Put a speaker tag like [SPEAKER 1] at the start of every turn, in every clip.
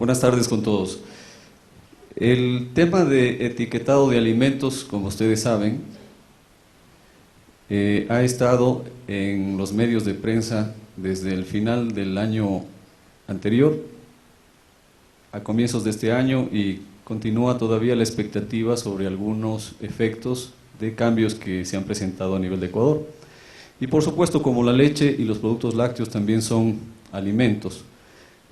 [SPEAKER 1] Buenas tardes con todos. El tema de etiquetado de alimentos, como ustedes saben, ha estado en los medios de prensa desde el final del año anterior a comienzos de este año y continúa todavía la expectativa sobre algunos efectos de cambios que se han presentado a nivel de Ecuador. Y por supuesto, como la leche y los productos lácteos también son alimentos,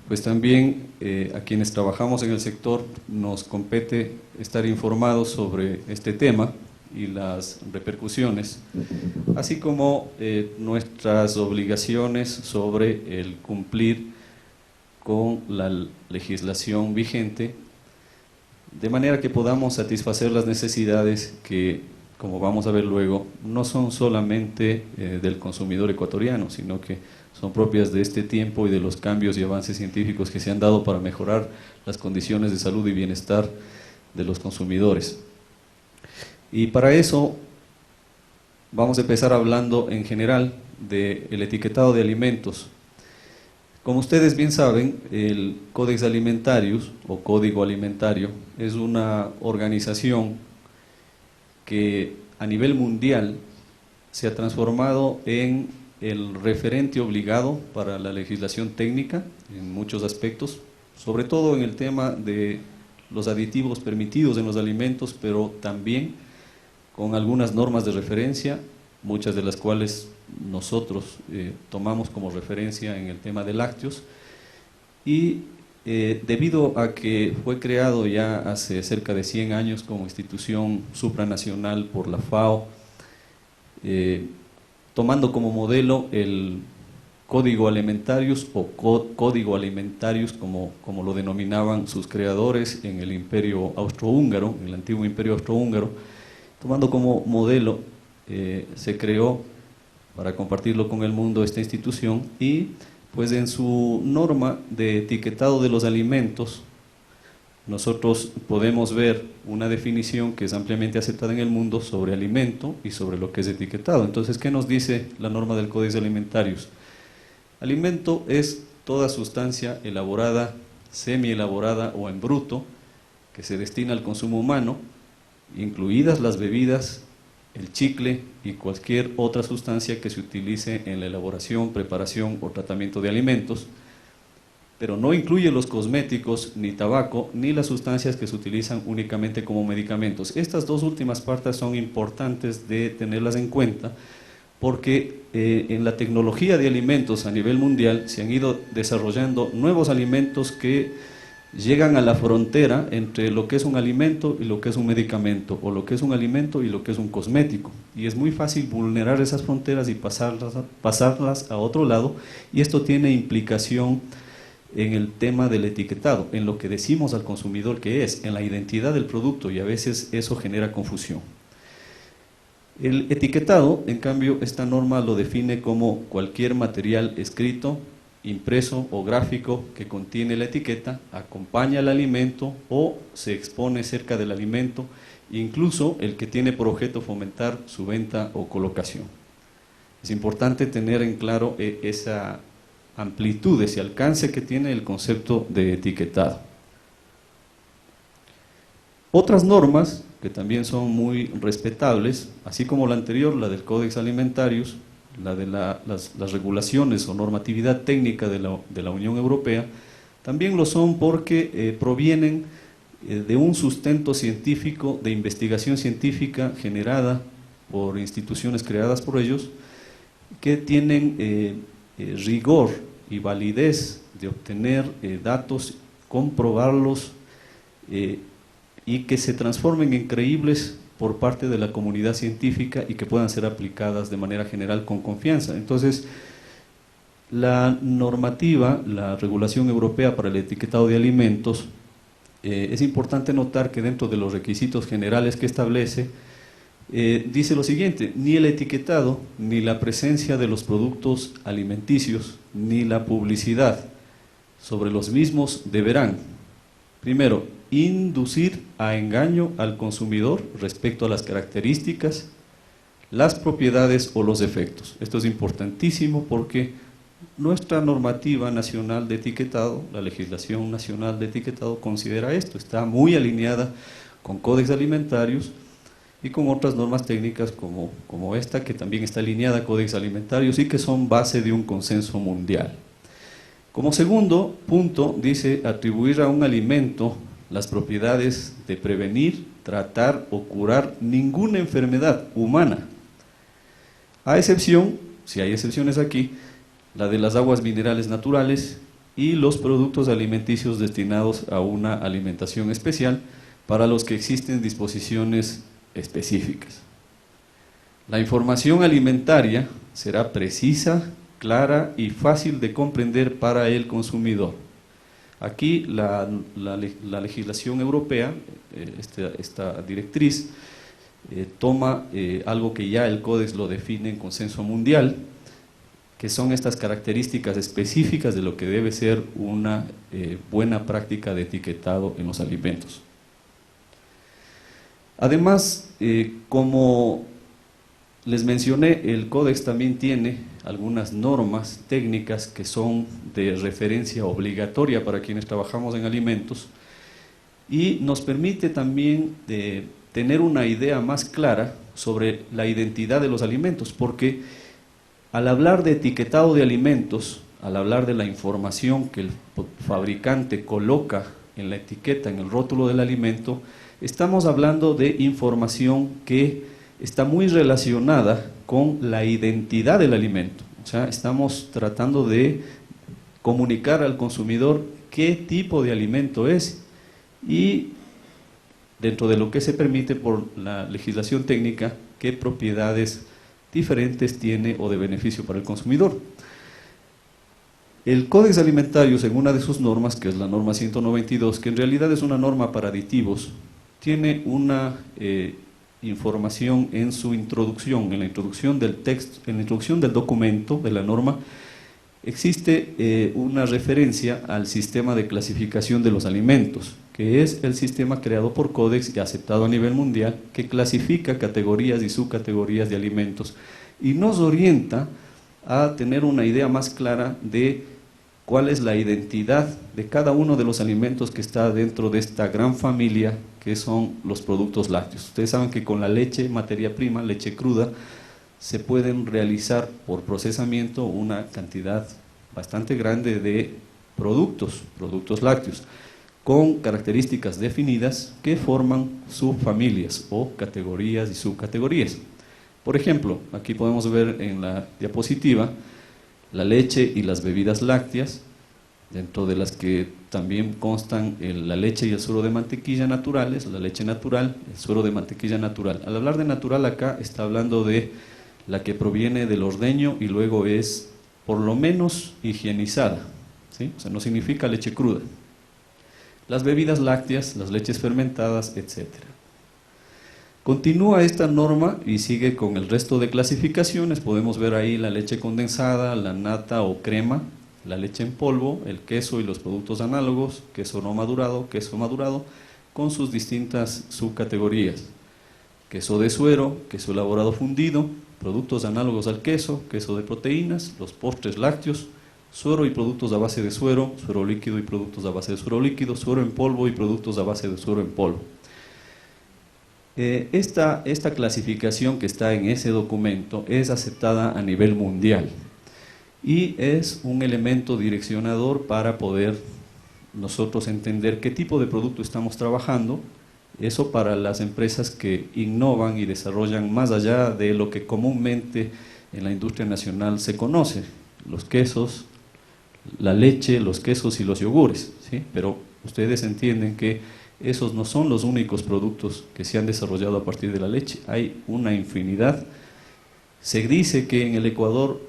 [SPEAKER 1] pues también a quienes trabajamos en el sector nos compete estar informados sobre este tema y las repercusiones, así como nuestras obligaciones sobre el cumplir con la legislación vigente, de manera que podamos satisfacer las necesidades que, como vamos a ver luego, no son solamente del consumidor ecuatoriano, sino que son propias de este tiempo y de los cambios y avances científicos que se han dado para mejorar las condiciones de salud y bienestar de los consumidores. Y para eso vamos a empezar hablando en general del etiquetado de alimentos. Como ustedes bien saben, el Codex Alimentarius o Código Alimentario es una organización que a nivel mundial se ha transformado en el referente obligado para la legislación técnica en muchos aspectos, sobre todo en el tema de los aditivos permitidos en los alimentos, pero también con algunas normas de referencia, muchas de las cuales nosotros tomamos como referencia en el tema de lácteos, y debido a que fue creado ya hace cerca de 100 años como institución supranacional por la FAO, tomando como modelo el Código Alimentarius o Código Alimentarius como lo denominaban sus creadores en el Imperio Austrohúngaro, en el antiguo Imperio Austrohúngaro, tomando como modelo se creó para compartirlo con el mundo esta institución y pues en su norma de etiquetado de los alimentos nosotros podemos ver una definición que es ampliamente aceptada en el mundo sobre alimento y sobre lo que es etiquetado. Entonces, ¿qué nos dice la norma del Código Alimentarius? Alimento es toda sustancia elaborada, semi-elaborada o en bruto que se destina al consumo humano, incluidas las bebidas, el chicle y cualquier otra sustancia que se utilice en la elaboración, preparación o tratamiento de alimentos, pero no incluye los cosméticos, ni tabaco, ni las sustancias que se utilizan únicamente como medicamentos. Estas dos últimas partes son importantes de tenerlas en cuenta, porque en la tecnología de alimentos a nivel mundial se han ido desarrollando nuevos alimentos que llegan a la frontera entre lo que es un alimento y lo que es un medicamento, o lo que es un alimento y lo que es un cosmético. Y es muy fácil vulnerar esas fronteras y pasarlas a otro lado, y esto tiene implicación en el tema del etiquetado, en lo que decimos al consumidor que es, en la identidad del producto, y a veces eso genera confusión. El etiquetado, en cambio, esta norma lo define como cualquier material escrito, impreso o gráfico que contiene la etiqueta, acompaña al alimento o se expone cerca del alimento, incluso el que tiene por objeto fomentar su venta o colocación. Es importante tener en claro esa amplitud, ese alcance que tiene el concepto de etiquetado. Otras normas que también son muy respetables, así como la anterior, la del Codex Alimentarius, la de las regulaciones o normatividad técnica de la Unión Europea, también lo son porque provienen de un sustento científico, de investigación científica generada por instituciones creadas por ellos, que tienen rigor y validez de obtener datos, comprobarlos y que se transformen en creíbles por parte de la comunidad científica y que puedan ser aplicadas de manera general con confianza. Entonces, la normativa, la regulación europea para el etiquetado de alimentos, es importante notar que dentro de los requisitos generales que establece, dice lo siguiente: ni el etiquetado, ni la presencia de los productos alimenticios, ni la publicidad sobre los mismos deberán, primero, inducir a engaño al consumidor respecto a las características, las propiedades o los efectos. Esto es importantísimo porque nuestra normativa nacional de etiquetado, la legislación nacional de etiquetado considera esto, está muy alineada con códex alimentarios y con otras normas técnicas como esta, que también está alineada a códex alimentarios y que son base de un consenso mundial. Como segundo punto, dice atribuir a un alimento las propiedades de prevenir, tratar o curar ninguna enfermedad humana, a excepción, si hay excepciones aquí, la de las aguas minerales naturales y los productos alimenticios destinados a una alimentación especial para los que existen disposiciones específicas. La información alimentaria será precisa, clara y fácil de comprender para el consumidor. Aquí la legislación europea, esta directriz, toma algo que ya el Códex lo define en consenso mundial, que son estas características específicas de lo que debe ser una buena práctica de etiquetado en los alimentos. Además, como les mencioné, el Códex también tiene algunas normas técnicas que son de referencia obligatoria para quienes trabajamos en alimentos y nos permite también tener una idea más clara sobre la identidad de los alimentos, porque al hablar de etiquetado de alimentos, al hablar de la información que el fabricante coloca en la etiqueta, en el rótulo del alimento, estamos hablando de información que está muy relacionada con la identidad del alimento. O sea, estamos tratando de comunicar al consumidor qué tipo de alimento es y, dentro de lo que se permite por la legislación técnica, qué propiedades diferentes tiene o de beneficio para el consumidor. El Códex Alimentarios, en una de sus normas, que es la norma 192, que en realidad es una norma para aditivos, tiene una información en su introducción, en la introducción del texto, en la introducción del documento de la norma, existe una referencia al sistema de clasificación de los alimentos, que es el sistema creado por Codex y aceptado a nivel mundial, que clasifica categorías y subcategorías de alimentos y nos orienta a tener una idea más clara de cuál es la identidad de cada uno de los alimentos que está dentro de esta gran familia que son los productos lácteos. Ustedes saben que con la leche, materia prima, leche cruda, se pueden realizar por procesamiento una cantidad bastante grande de productos lácteos, con características definidas que forman subfamilias o categorías y subcategorías. Por ejemplo, aquí podemos ver en la diapositiva la leche y las bebidas lácteas, dentro de las que también constan la leche y el suero de mantequilla naturales, la leche natural, el suero de mantequilla natural. Al hablar de natural acá está hablando de la que proviene del ordeño y luego es por lo menos higienizada, ¿sí? O sea, no significa leche cruda. Las bebidas lácteas, las leches fermentadas, etc. Continúa esta norma y sigue con el resto de clasificaciones. Podemos ver ahí la leche condensada, la nata o crema, la leche en polvo, el queso y los productos análogos, queso no madurado, queso madurado, con sus distintas subcategorías. Queso de suero, queso elaborado fundido, productos análogos al queso, queso de proteínas, los postres lácteos, suero y productos a base de suero, suero líquido y productos a base de suero líquido, suero en polvo y productos a base de suero en polvo. Esta clasificación que está en ese documento es aceptada a nivel mundial y es un elemento direccionador para poder nosotros entender qué tipo de producto estamos trabajando. Eso para las empresas que innovan y desarrollan más allá de lo que comúnmente en la industria nacional se conoce, los quesos, la leche, los quesos y los yogures, ¿sí? Pero ustedes entienden que esos no son los únicos productos que se han desarrollado a partir de la leche, hay una infinidad. Se dice que en el Ecuador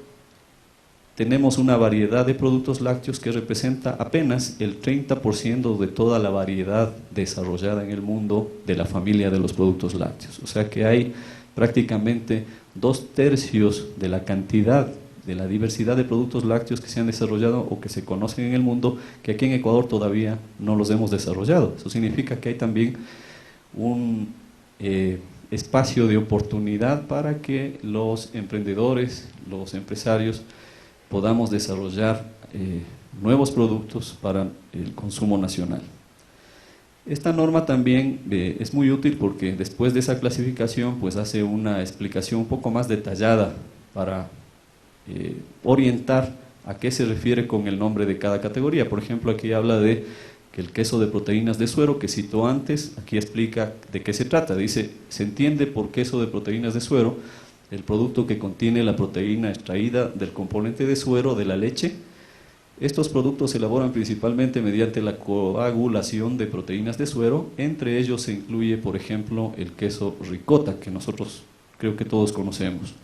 [SPEAKER 1] tenemos una variedad de productos lácteos que representa apenas el 30% de toda la variedad desarrollada en el mundo de la familia de los productos lácteos. O sea que hay prácticamente 2/3 de la cantidad, de la diversidad de productos lácteos que se han desarrollado o que se conocen en el mundo, que aquí en Ecuador todavía no los hemos desarrollado. Eso significa que hay también un espacio de oportunidad para que los emprendedores, los empresarios, podamos desarrollar nuevos productos para el consumo nacional. Esta norma también es muy útil porque después de esa clasificación pues hace una explicación un poco más detallada para orientar a qué se refiere con el nombre de cada categoría. Por ejemplo, aquí habla de que el queso de proteínas de suero que citó antes, aquí explica de qué se trata. Dice, se entiende por queso de proteínas de suero el producto que contiene la proteína extraída del componente de suero de la leche. Estos productos se elaboran principalmente mediante la coagulación de proteínas de suero, entre ellos se incluye, por ejemplo, el queso ricota, que nosotros creo que todos conocemos.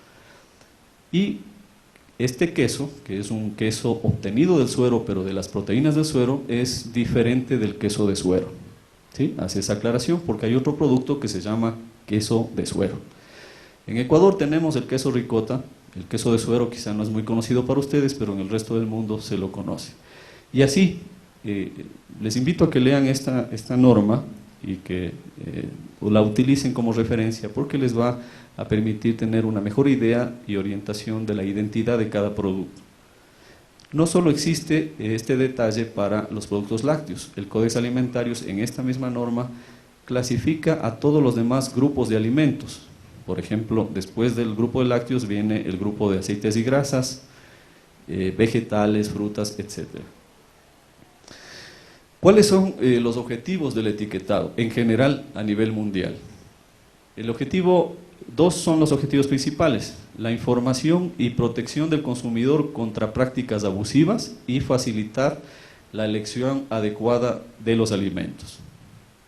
[SPEAKER 1] Y este queso, que es un queso obtenido del suero, pero de las proteínas del suero, es diferente del queso de suero. ¿Sí? Hace esa aclaración porque hay otro producto que se llama queso de suero. En Ecuador tenemos el queso ricota. El queso de suero quizá no es muy conocido para ustedes, pero en el resto del mundo se lo conoce. Y así, les invito a que lean esta norma y que la utilicen como referencia, porque les va a permitir tener una mejor idea y orientación de la identidad de cada producto. No solo existe este detalle para los productos lácteos, el Codex Alimentarius en esta misma norma clasifica a todos los demás grupos de alimentos. Por ejemplo, después del grupo de lácteos viene el grupo de aceites y grasas, vegetales, frutas, etc. ¿Cuáles son los objetivos del etiquetado en general a nivel mundial? Dos son los objetivos principales: la información y protección del consumidor contra prácticas abusivas y facilitar la elección adecuada de los alimentos,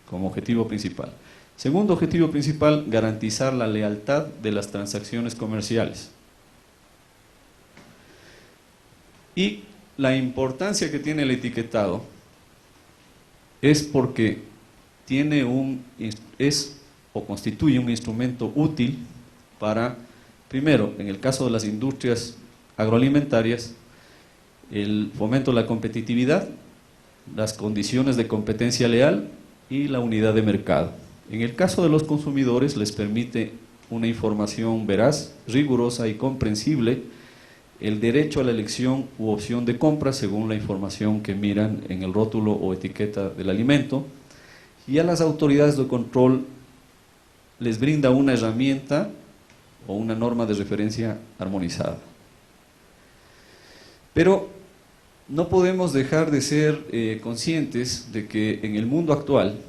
[SPEAKER 1] como objetivo principal. Segundo objetivo principal, garantizar la lealtad de las transacciones comerciales. Y la importancia que tiene el etiquetado es porque constituye un instrumento útil para, primero, en el caso de las industrias agroalimentarias, el fomento de la competitividad, las condiciones de competencia leal y la unidad de mercado. En el caso de los consumidores les permite una información veraz, rigurosa y comprensible, el derecho a la elección u opción de compra según la información que miran en el rótulo o etiqueta del alimento, y a las autoridades de control les brinda una herramienta o una norma de referencia armonizada. Pero no podemos dejar de ser conscientes de que en el mundo actual,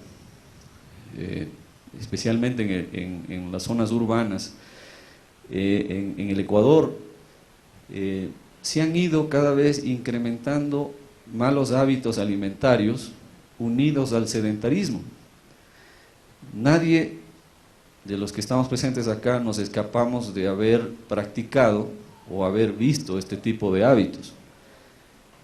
[SPEAKER 1] especialmente en las zonas urbanas, en el Ecuador, se han ido cada vez incrementando malos hábitos alimentarios unidos al sedentarismo. Nadie de los que estamos presentes acá nos escapamos de haber practicado o haber visto este tipo de hábitos.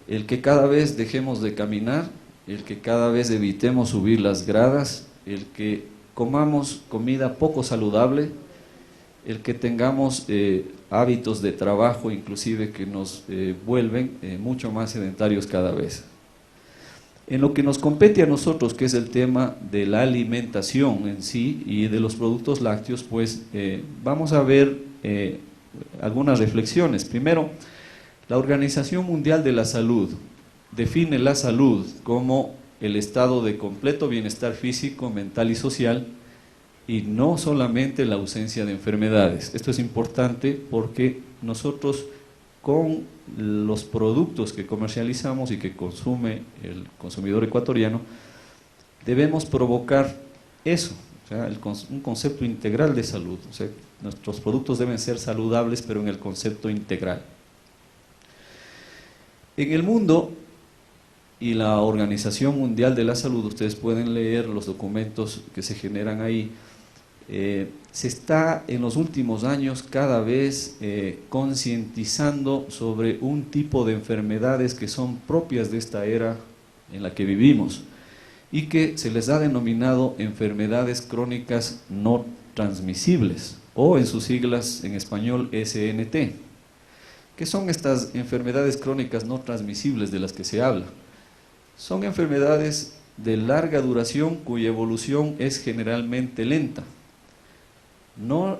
[SPEAKER 1] El que cada vez dejemos de caminar, el que cada vez evitemos subir las gradas, el que comamos comida poco saludable, el que tengamos hábitos de trabajo inclusive que nos vuelven mucho más sedentarios cada vez. En lo que nos compete a nosotros, que es el tema de la alimentación en sí y de los productos lácteos, pues vamos a ver algunas reflexiones. Primero, la Organización Mundial de la Salud define la salud como el estado de completo bienestar físico, mental y social, y no solamente la ausencia de enfermedades. Esto es importante porque nosotros con los productos que comercializamos y que consume el consumidor ecuatoriano, debemos provocar eso, o sea, un concepto integral de salud. O sea, nuestros productos deben ser saludables, pero en el concepto integral. En el mundo y la Organización Mundial de la Salud, ustedes pueden leer los documentos que se generan ahí, se está en los últimos años cada vez concientizando sobre un tipo de enfermedades que son propias de esta era en la que vivimos y que se les ha denominado enfermedades crónicas no transmisibles, o en sus siglas en español SNT. ¿Qué son estas enfermedades crónicas no transmisibles de las que se habla? Son enfermedades de larga duración cuya evolución es generalmente lenta.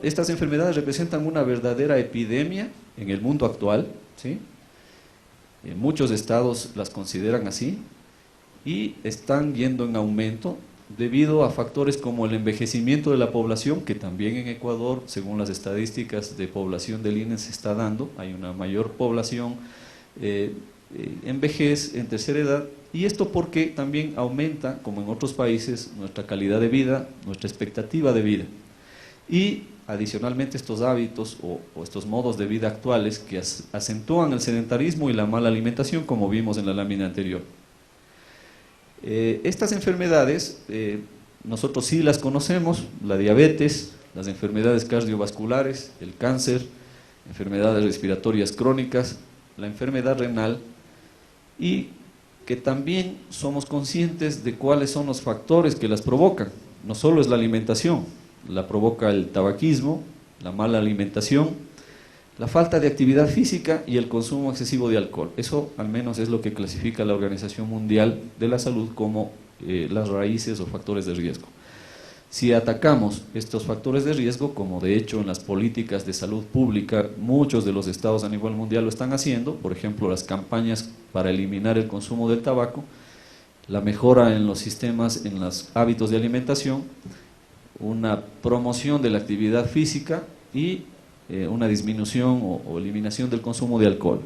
[SPEAKER 1] Estas enfermedades representan una verdadera epidemia en el mundo actual, ¿sí? Muchos estados las consideran así y están yendo en aumento debido a factores como el envejecimiento de la población, que también en Ecuador, según las estadísticas de población del INE, se está dando. Hay una mayor población en vejez, en tercera edad, y esto porque también aumenta, como en otros países, nuestra calidad de vida, nuestra expectativa de vida. Y adicionalmente estos hábitos o estos modos de vida actuales que acentúan el sedentarismo y la mala alimentación, como vimos en la lámina anterior. Estas enfermedades, nosotros sí las conocemos: la diabetes, las enfermedades cardiovasculares, el cáncer, enfermedades respiratorias crónicas, la enfermedad renal, y que también somos conscientes de cuáles son los factores que las provocan. No solo es la alimentación, la provoca el tabaquismo, la mala alimentación, la falta de actividad física y el consumo excesivo de alcohol. Eso al menos es lo que clasifica la Organización Mundial de la Salud como las raíces o factores de riesgo. Si atacamos estos factores de riesgo, como de hecho en las políticas de salud pública muchos de los estados a nivel mundial lo están haciendo, por ejemplo las campañas para eliminar el consumo del tabaco, la mejora en los sistemas, en los hábitos de alimentación, una promoción de la actividad física y una disminución o eliminación del consumo de alcohol.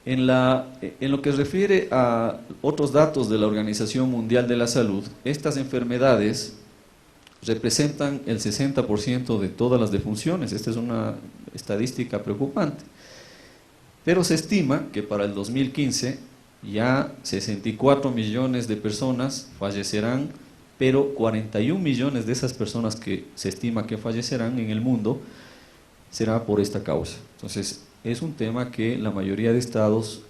[SPEAKER 1] En lo que refiere a otros datos de la Organización Mundial de la Salud, estas enfermedades representan el 60% de todas las defunciones. Esta es una estadística preocupante. Pero se estima que para el 2015 ya 64 millones de personas fallecerán, pero 41 millones de esas personas que se estima que fallecerán en el mundo será por esta causa. Entonces, es un tema que la mayoría de estados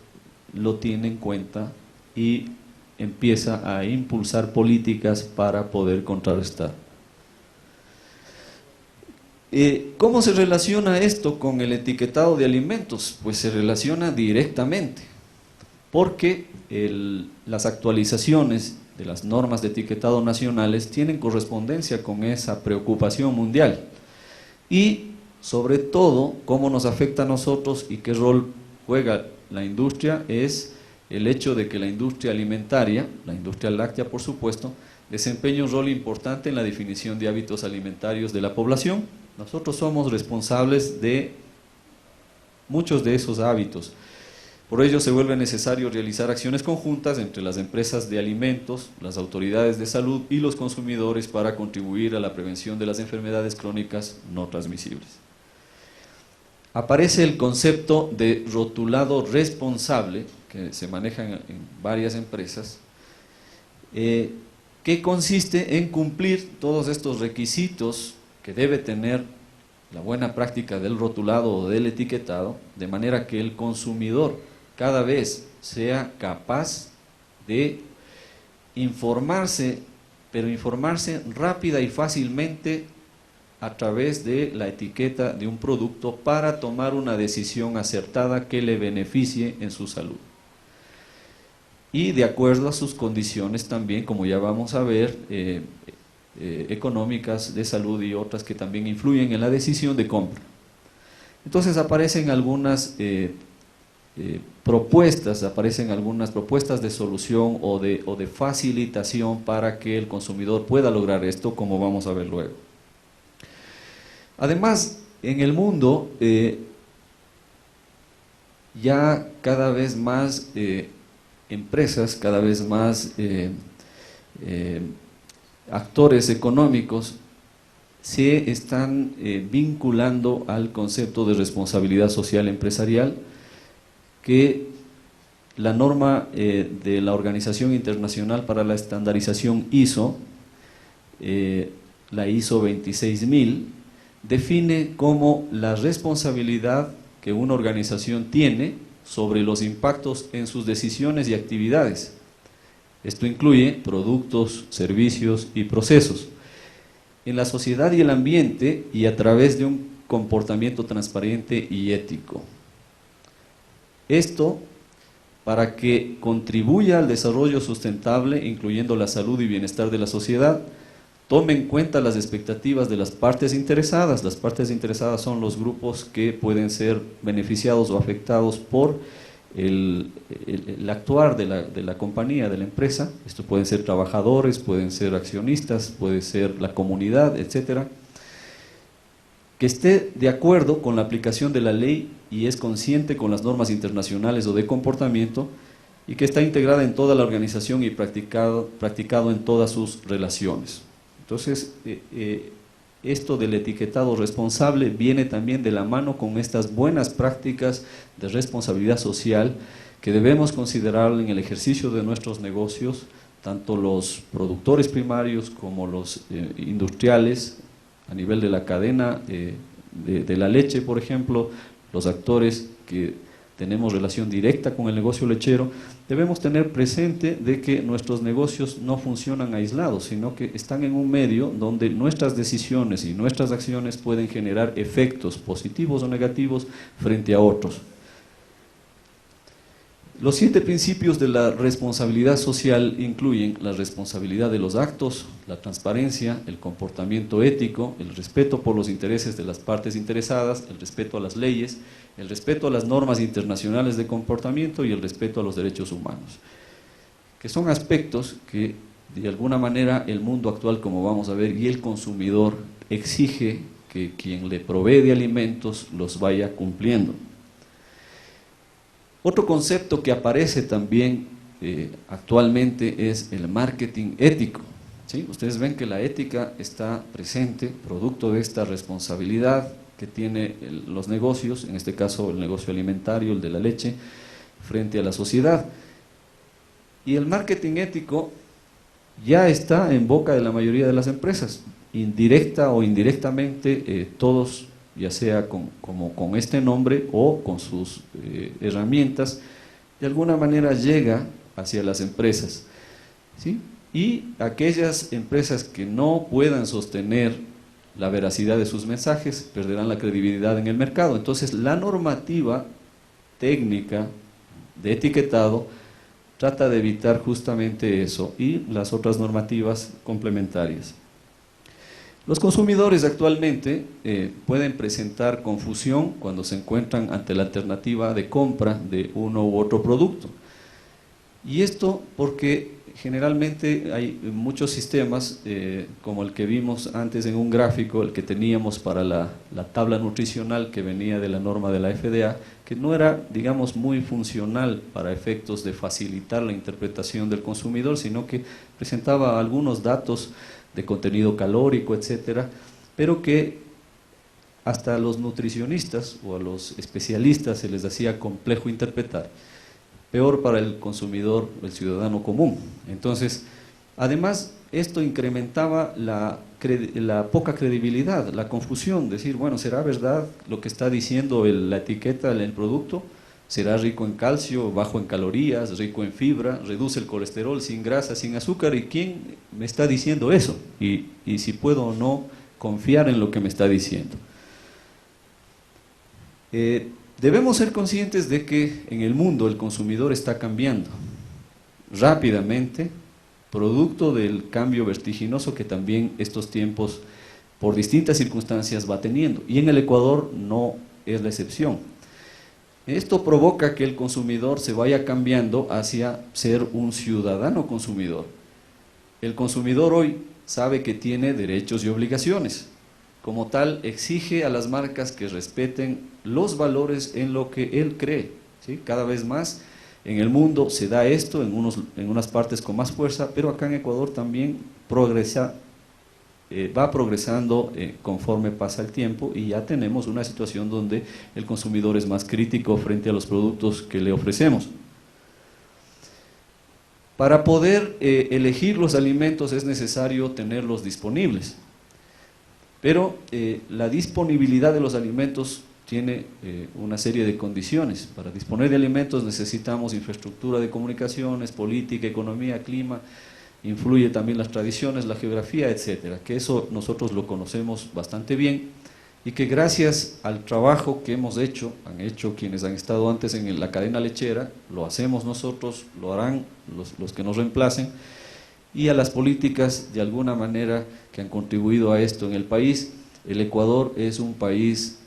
[SPEAKER 1] lo tiene en cuenta y empieza a impulsar políticas para poder contrarrestar. ¿Cómo se relaciona esto con el etiquetado de alimentos? Pues se relaciona directamente, porque las actualizaciones de las normas de etiquetado nacionales tienen correspondencia con esa preocupación mundial. Y sobre todo, cómo nos afecta a nosotros y qué rol juega la industria es el hecho de que la industria alimentaria, la industria láctea por supuesto, desempeña un rol importante en la definición de hábitos alimentarios de la población. Nosotros somos responsables de muchos de esos hábitos. Por ello se vuelve necesario realizar acciones conjuntas entre las empresas de alimentos, las autoridades de salud y los consumidores para contribuir a la prevención de las enfermedades crónicas no transmisibles. Aparece el concepto de rotulado responsable, que se maneja en varias empresas, que consiste en cumplir todos estos requisitos que debe tener la buena práctica del rotulado o del etiquetado, de manera que el consumidor cada vez sea capaz de informarse, pero informarse rápida y fácilmente a través de la etiqueta de un producto para tomar una decisión acertada que le beneficie en su salud. Y de acuerdo a sus condiciones también, como ya vamos a ver, económicas, de salud y otras que también influyen en la decisión de compra. Entonces aparecen algunas propuestas de solución o de facilitación para que el consumidor pueda lograr esto, como vamos a ver luego. Además, en el mundo ya cada vez más empresas, cada vez más actores económicos se están vinculando al concepto de responsabilidad social empresarial, que la norma de la Organización Internacional para la Estandarización ISO, la ISO 26000, define como la responsabilidad que una organización tiene sobre los impactos en sus decisiones y actividades. Esto incluye productos, servicios y procesos en la sociedad y el ambiente, y a través de un comportamiento transparente y ético. Esto para que contribuya al desarrollo sustentable, incluyendo la salud y bienestar de la sociedad, tome en cuenta las expectativas de las partes interesadas. Las partes interesadas son los grupos que pueden ser beneficiados o afectados por el actuar de la compañía, de la empresa. Esto pueden ser trabajadores, pueden ser accionistas, puede ser la comunidad, etcétera. Que esté de acuerdo con la aplicación de la ley y es consciente con las normas internacionales o de comportamiento, y que está integrada en toda la organización y practicado en todas sus relaciones. Entonces, esto del etiquetado responsable viene también de la mano con estas buenas prácticas de responsabilidad social que debemos considerar en el ejercicio de nuestros negocios, tanto los productores primarios como los industriales, a nivel de la cadena de la leche, por ejemplo, los actores que tenemos relación directa con el negocio lechero. Debemos tener presente de que nuestros negocios no funcionan aislados, sino que están en un medio donde nuestras decisiones y nuestras acciones pueden generar efectos positivos o negativos frente a otros. Los 7 principios de la responsabilidad social incluyen la responsabilidad de los actos, la transparencia, el comportamiento ético, el respeto por los intereses de las partes interesadas, el respeto a las leyes, el respeto a las normas internacionales de comportamiento y el respeto a los derechos humanos, que son aspectos que de alguna manera el mundo actual, como vamos a ver, y el consumidor exige que quien le provee de alimentos los vaya cumpliendo. Otro concepto que aparece también actualmente es el marketing ético. ¿Sí? Ustedes ven que la ética está presente, producto de esta responsabilidad que tienen los negocios, en este caso el negocio alimentario, el de la leche, frente a la sociedad. Y el marketing ético ya está en boca de la mayoría de las empresas, indirecta o indirectamente, todos, ya sea como con este nombre o con sus herramientas, de alguna manera llega hacia las empresas, ¿sí? Y aquellas empresas que no puedan sostener la veracidad de sus mensajes perderán la credibilidad en el mercado. Entonces, la normativa técnica de etiquetado trata de evitar justamente eso y las otras normativas complementarias. Los consumidores actualmente pueden presentar confusión cuando se encuentran ante la alternativa de compra de uno u otro producto. Y esto porque generalmente hay muchos sistemas, como el que vimos antes en un gráfico, el que teníamos para la tabla nutricional que venía de la norma de la FDA, que no era, digamos, muy funcional para efectos de facilitar la interpretación del consumidor, sino que presentaba algunos datos de contenido calórico, etcétera, pero que hasta a los nutricionistas o a los especialistas se les hacía complejo interpretar. Peor para el consumidor, el ciudadano común. Entonces, además, esto incrementaba la poca credibilidad, la confusión, decir, bueno, ¿será verdad lo que está diciendo la etiqueta del producto? ¿Será rico en calcio, bajo en calorías, rico en fibra, reduce el colesterol, sin grasa, sin azúcar? ¿Y quién me está diciendo eso? Y si puedo o no confiar en lo que me está diciendo. Debemos ser conscientes de que en el mundo el consumidor está cambiando rápidamente, producto del cambio vertiginoso que también estos tiempos, por distintas circunstancias, va teniendo. Y en el Ecuador no es la excepción. Esto provoca que el consumidor se vaya cambiando hacia ser un ciudadano consumidor. El consumidor hoy sabe que tiene derechos y obligaciones. Como tal, exige a las marcas que respeten los valores en lo que él cree, ¿sí? Cada vez más en el mundo se da esto, en unas partes con más fuerza, pero acá en Ecuador también va progresando conforme pasa el tiempo, y ya tenemos una situación donde el consumidor es más crítico frente a los productos que le ofrecemos. Para poder elegir los alimentos es necesario tenerlos disponibles, pero la disponibilidad de los alimentos tiene una serie de condiciones. Para disponer de alimentos necesitamos infraestructura de comunicaciones, política, economía, clima, influye también las tradiciones, la geografía, etcétera, que eso nosotros lo conocemos bastante bien, y que gracias al trabajo que hemos hecho, han hecho quienes han estado antes en la cadena lechera, lo hacemos nosotros, lo harán los que nos reemplacen, y a las políticas de alguna manera que han contribuido a esto en el país. El Ecuador es un país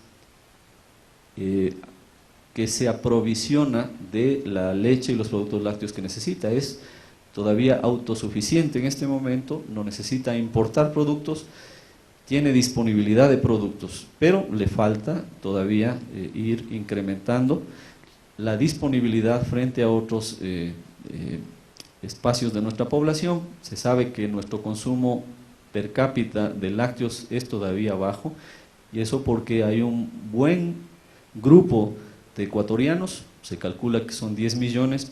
[SPEAKER 1] que se aprovisiona de la leche y los productos lácteos que necesita, es todavía autosuficiente en este momento, no necesita importar productos, tiene disponibilidad de productos, pero le falta todavía ir incrementando la disponibilidad frente a otros espacios de nuestra población. Se sabe que nuestro consumo per cápita de lácteos es todavía bajo, y eso porque hay un buen grupo de ecuatorianos, se calcula que son 10 millones,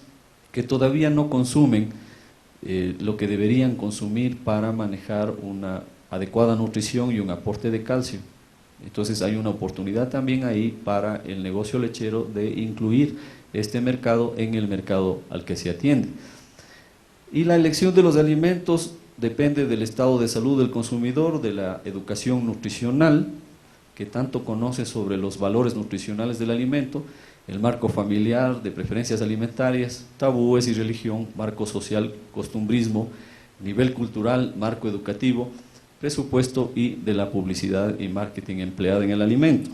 [SPEAKER 1] que todavía no consumen lo que deberían consumir para manejar una adecuada nutrición y un aporte de calcio. Entonces hay una oportunidad también ahí para el negocio lechero de incluir este mercado en el mercado al que se atiende. Y la elección de los alimentos depende del estado de salud del consumidor, de la educación nutricional, que tanto conoce sobre los valores nutricionales del alimento, el marco familiar de preferencias alimentarias, tabúes y religión, marco social, costumbrismo, nivel cultural, marco educativo, presupuesto y de la publicidad y marketing empleada en el alimento.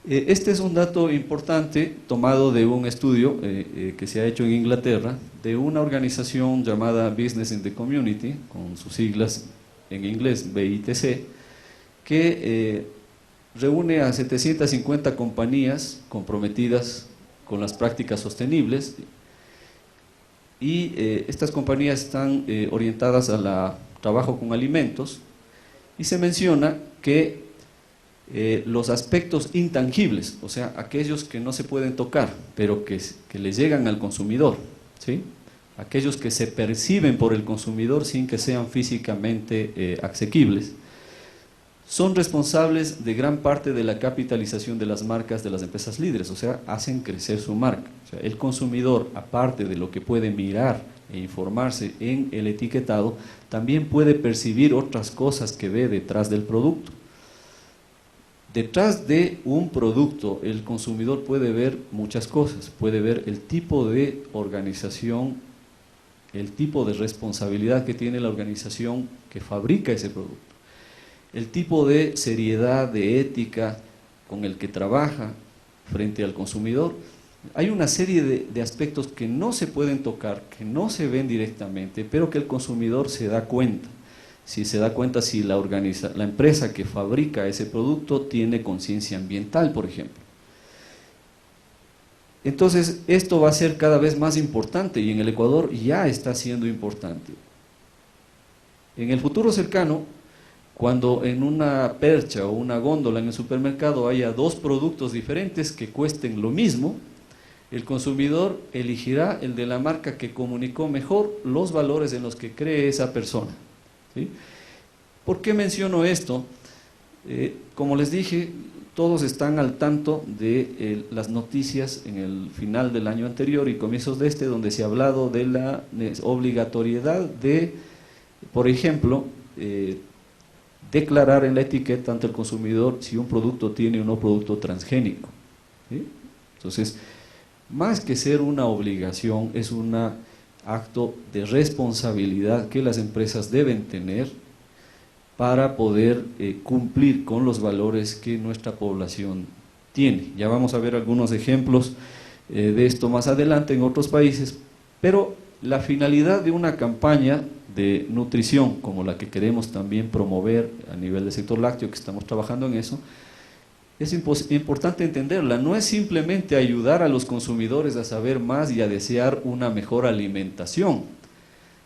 [SPEAKER 1] Este es un dato importante tomado de un estudio que se ha hecho en Inglaterra, de una organización llamada Business in the Community, con sus siglas en inglés BITC, que reúne a 750 compañías comprometidas con las prácticas sostenibles, y estas compañías están orientadas al trabajo con alimentos, y se menciona que los aspectos intangibles, o sea, aquellos que no se pueden tocar, pero que le llegan al consumidor, ¿sí? Aquellos que se perciben por el consumidor sin que sean físicamente asequibles, son responsables de gran parte de la capitalización de las marcas de las empresas líderes, o sea, hacen crecer su marca. O sea, el consumidor, aparte de lo que puede mirar e informarse en el etiquetado, también puede percibir otras cosas que ve detrás del producto. Detrás de un producto, el consumidor puede ver muchas cosas, puede ver el tipo de organización, el tipo de responsabilidad que tiene la organización que fabrica ese producto, el tipo de seriedad, de ética con el que trabaja frente al consumidor. Hay una serie de aspectos que no se pueden tocar, que no se ven directamente, pero que el consumidor se da cuenta. Si se da cuenta si la empresa que fabrica ese producto tiene conciencia ambiental, por ejemplo. Entonces, esto va a ser cada vez más importante, y en el Ecuador ya está siendo importante. En el futuro cercano, cuando en una percha o una góndola en el supermercado haya dos productos diferentes que cuesten lo mismo, el consumidor elegirá el de la marca que comunicó mejor los valores en los que cree esa persona, ¿sí? ¿Por qué menciono esto? Como les dije, todos están al tanto de las noticias en el final del año anterior y comienzos de este, donde se ha hablado de la obligatoriedad de, por ejemplo, declarar en la etiqueta ante el consumidor si un producto tiene o no producto transgénico, ¿sí? Entonces, más que ser una obligación, es un acto de responsabilidad que las empresas deben tener para poder cumplir con los valores que nuestra población tiene. Ya vamos a ver algunos ejemplos de esto más adelante en otros países, pero la finalidad de una campaña de nutrición como la que queremos también promover a nivel del sector lácteo, que estamos trabajando en eso, es importante entenderla. No es simplemente ayudar a los consumidores a saber más y a desear una mejor alimentación,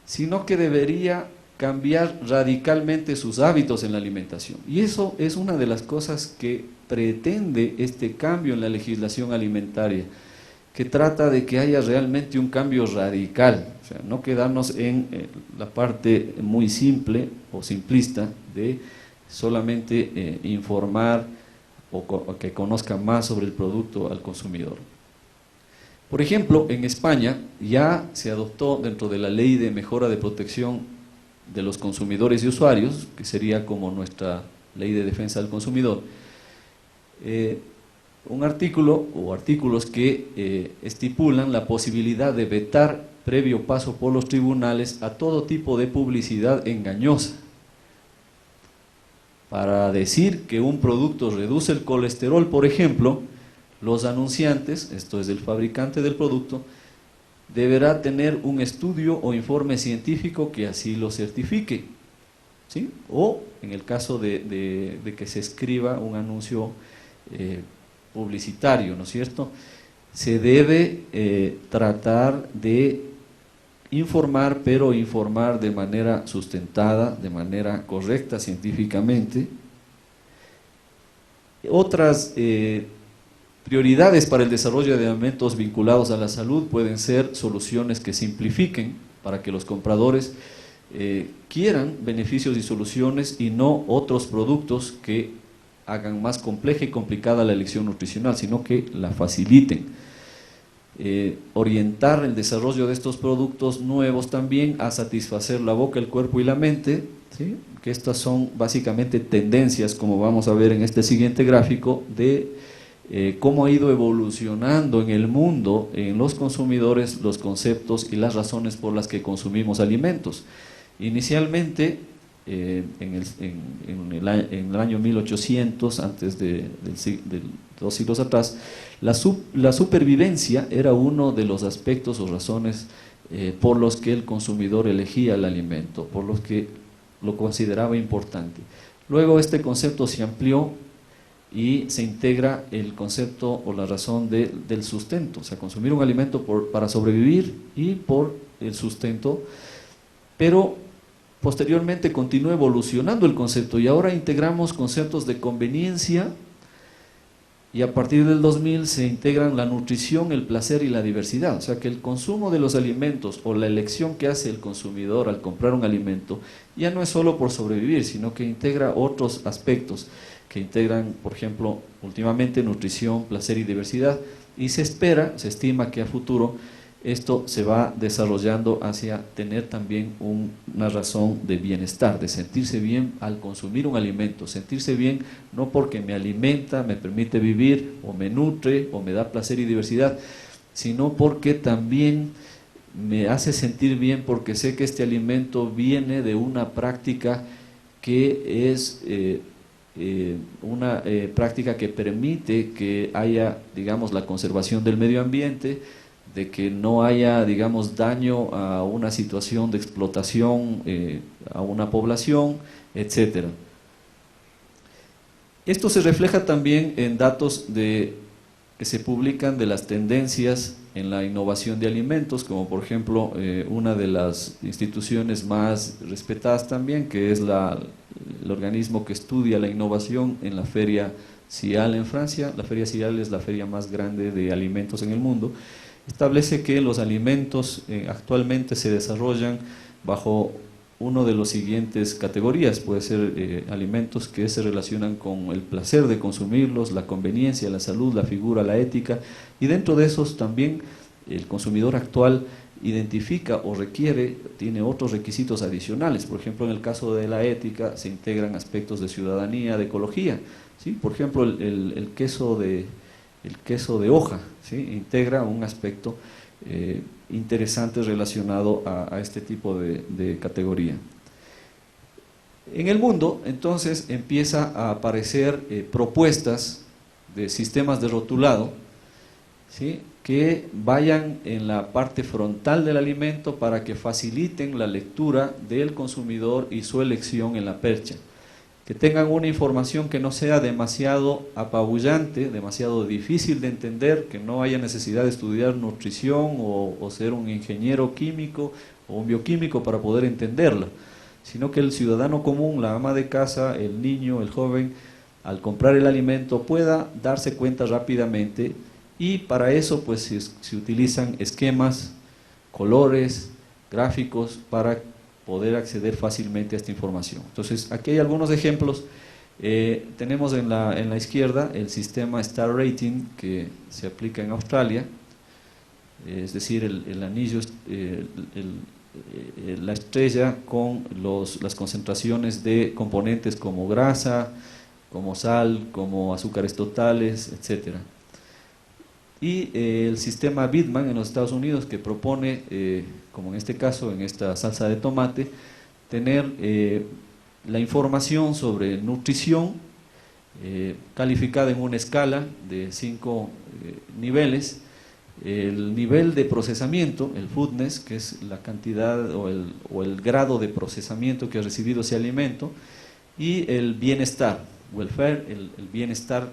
[SPEAKER 1] sino que debería cambiar radicalmente sus hábitos en la alimentación. Y eso es una de las cosas que pretende este cambio en la legislación alimentaria, que trata de que haya realmente un cambio radical, o sea, no quedarnos en la parte muy simple o simplista de solamente informar o que conozca más sobre el producto al consumidor. Por ejemplo, en España ya se adoptó dentro de la Ley de Mejora de Protección de los Consumidores y Usuarios, que sería como nuestra Ley de Defensa del Consumidor, un artículo o artículos que estipulan la posibilidad de vetar previo paso por los tribunales, a todo tipo de publicidad engañosa. Para decir que un producto reduce el colesterol, por ejemplo, los anunciantes, esto es el fabricante del producto, deberá tener un estudio o informe científico que así lo certifique, ¿sí? O en el caso de que se escriba un anuncio publicitario, ¿no es cierto?, se debe tratar de informar, pero informar de manera sustentada, de manera correcta científicamente. Otras prioridades para el desarrollo de alimentos vinculados a la salud pueden ser soluciones que simplifiquen para que los compradores quieran beneficios y soluciones y no otros productos que hagan más compleja y complicada la elección nutricional, sino que la faciliten. Orientar el desarrollo de estos productos nuevos también a satisfacer la boca, el cuerpo y la mente, ¿sí? Que estas son básicamente tendencias, como vamos a ver en este siguiente gráfico, de cómo ha ido evolucionando en el mundo, en los consumidores, los conceptos y las razones por las que consumimos alimentos. Inicialmente, en el año 1800, antes de 2 siglos atrás, la supervivencia era uno de los aspectos o razones por los que el consumidor elegía el alimento, por los que lo consideraba importante. Luego este concepto se amplió y se integra el concepto o la razón del sustento, o sea, consumir un alimento para sobrevivir y por el sustento, pero posteriormente continuó evolucionando el concepto y ahora integramos conceptos de conveniencia, y a partir del 2000 se integran la nutrición, el placer y la diversidad. O sea que el consumo de los alimentos o la elección que hace el consumidor al comprar un alimento ya no es solo por sobrevivir, sino que integra otros aspectos que integran, por ejemplo, últimamente nutrición, placer y diversidad, y se estima que a futuro esto se va desarrollando hacia tener también una razón de bienestar, de sentirse bien al consumir un alimento, sentirse bien no porque me alimenta, me permite vivir, o me nutre, o me da placer y diversidad, sino porque también me hace sentir bien porque sé que este alimento viene de una práctica que es una práctica que permite que haya, digamos, la conservación del medio ambiente, de que no haya, digamos, daño a una situación de explotación a una población, etcétera. Esto se refleja también en datos que se publican de las tendencias en la innovación de alimentos, como por ejemplo una de las instituciones más respetadas también, que es el organismo que estudia la innovación en la Feria CIAL en Francia. La Feria CIAL es la feria más grande de alimentos en el mundo. Establece que los alimentos actualmente se desarrollan bajo uno de los siguientes categorías. Puede ser alimentos que se relacionan con el placer de consumirlos, la conveniencia, la salud, la figura, la ética, y dentro de esos también el consumidor actual identifica o tiene otros requisitos adicionales. Por ejemplo, en el caso de la ética se integran aspectos de ciudadanía, de ecología, ¿sí? Por ejemplo, el queso de hoja, ¿sí? Integra un aspecto interesante relacionado a este tipo de categoría. En el mundo, entonces, empieza a aparecer propuestas de sistemas de rotulado, ¿sí? Que vayan en la parte frontal del alimento para que faciliten la lectura del consumidor y su elección en la percha. Que tengan una información que no sea demasiado apabullante, demasiado difícil de entender, que no haya necesidad de estudiar nutrición o ser un ingeniero químico o un bioquímico para poder entenderla, sino que el ciudadano común, la ama de casa, el niño, el joven, al comprar el alimento pueda darse cuenta rápidamente, y para eso pues se utilizan esquemas, colores, gráficos para poder acceder fácilmente a esta información. Entonces, aquí hay algunos ejemplos. Tenemos en la izquierda el sistema Star Rating que se aplica en Australia, es decir, el anillo, la estrella con las concentraciones de componentes como grasa, como sal, como azúcares totales, etcétera. y el sistema Bitman en los Estados Unidos, que propone, como en este caso, en esta salsa de tomate, tener la información sobre nutrición calificada en una escala de 5 niveles, el nivel de procesamiento, el foodness, que es la cantidad o el grado de procesamiento que ha recibido ese alimento, y el bienestar, welfare, el bienestar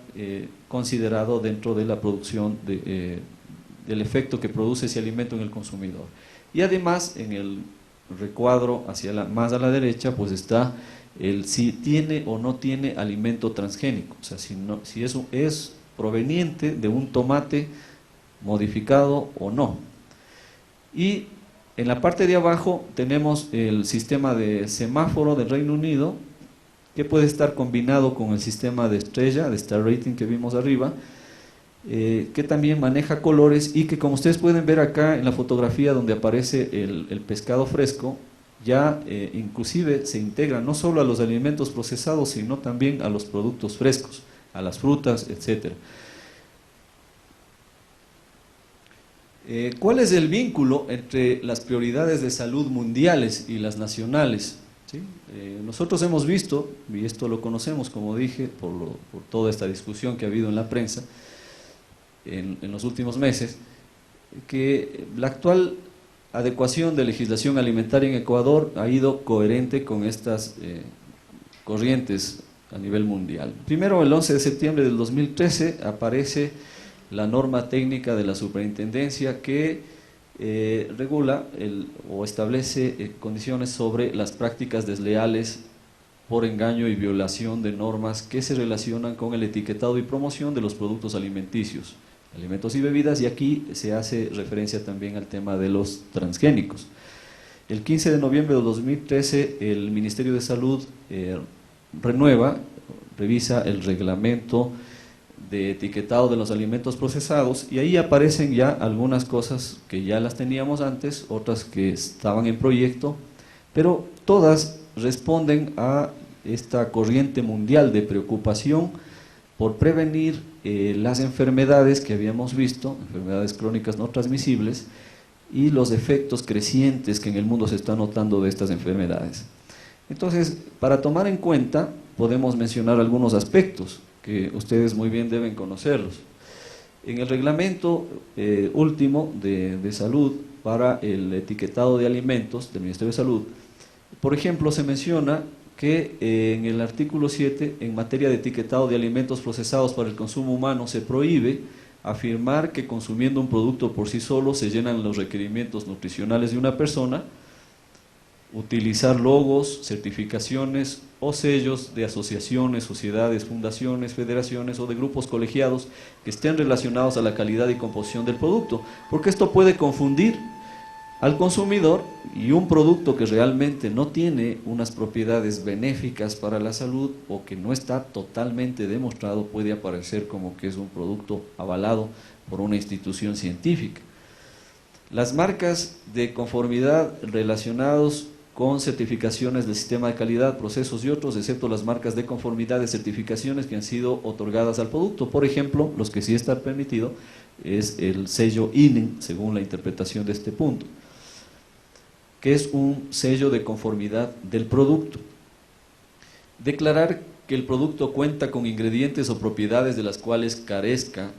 [SPEAKER 1] considerado dentro de la producción del efecto que produce ese alimento en el consumidor. Y además, en el recuadro más a la derecha, pues está si tiene o no tiene alimento transgénico, o sea, si eso es proveniente de un tomate modificado o no. Y en la parte de abajo tenemos el sistema de semáforo del Reino Unido, que puede estar combinado con el sistema de estrella, de Star Rating que vimos arriba, que también maneja colores y que, como ustedes pueden ver acá en la fotografía donde aparece el pescado fresco, ya inclusive se integra no solo a los alimentos procesados, sino también a los productos frescos, a las frutas, etcétera. ¿Cuál es el vínculo entre las prioridades de salud mundiales y las nacionales? ¿Sí? Nosotros hemos visto, y esto lo conocemos, como dije, por toda esta discusión que ha habido en la prensa en los últimos meses, que la actual adecuación de legislación alimentaria en Ecuador ha ido coherente con estas corrientes a nivel mundial. Primero, el 11 de septiembre del 2013 aparece la norma técnica de la superintendencia que regula o establece condiciones sobre las prácticas desleales por engaño y violación de normas que se relacionan con el etiquetado y promoción de los productos alimenticios, alimentos y bebidas, y aquí se hace referencia también al tema de los transgénicos. El 15 de noviembre de 2013 el Ministerio de Salud revisa el reglamento de etiquetado de los alimentos procesados, y ahí aparecen ya algunas cosas que ya las teníamos antes, otras que estaban en proyecto, pero todas responden a esta corriente mundial de preocupación por prevenir las enfermedades que habíamos visto, enfermedades crónicas no transmisibles, y los efectos crecientes que en el mundo se está notando de estas enfermedades. Entonces, para tomar en cuenta, podemos mencionar algunos aspectos que ustedes muy bien deben conocerlos. En el reglamento último de salud para el etiquetado de alimentos del Ministerio de Salud, por ejemplo, se menciona que en el artículo 7, en materia de etiquetado de alimentos procesados para el consumo humano, se prohíbe afirmar que consumiendo un producto por sí solo se llenan los requerimientos nutricionales de una persona, utilizar logos, certificaciones o sellos de asociaciones, sociedades, fundaciones, federaciones o de grupos colegiados que estén relacionados a la calidad y composición del producto, porque esto puede confundir al consumidor, y un producto que realmente no tiene unas propiedades benéficas para la salud o que no está totalmente demostrado puede aparecer como que es un producto avalado por una institución científica. Las marcas de conformidad relacionados con certificaciones del sistema de calidad, procesos y otros, excepto las marcas de conformidad de certificaciones que han sido otorgadas al producto. Por ejemplo, los que sí está permitido es el sello INEN, según la interpretación de este punto, que es un sello de conformidad del producto. Declarar que el producto cuenta con ingredientes o propiedades de las cuales carezca,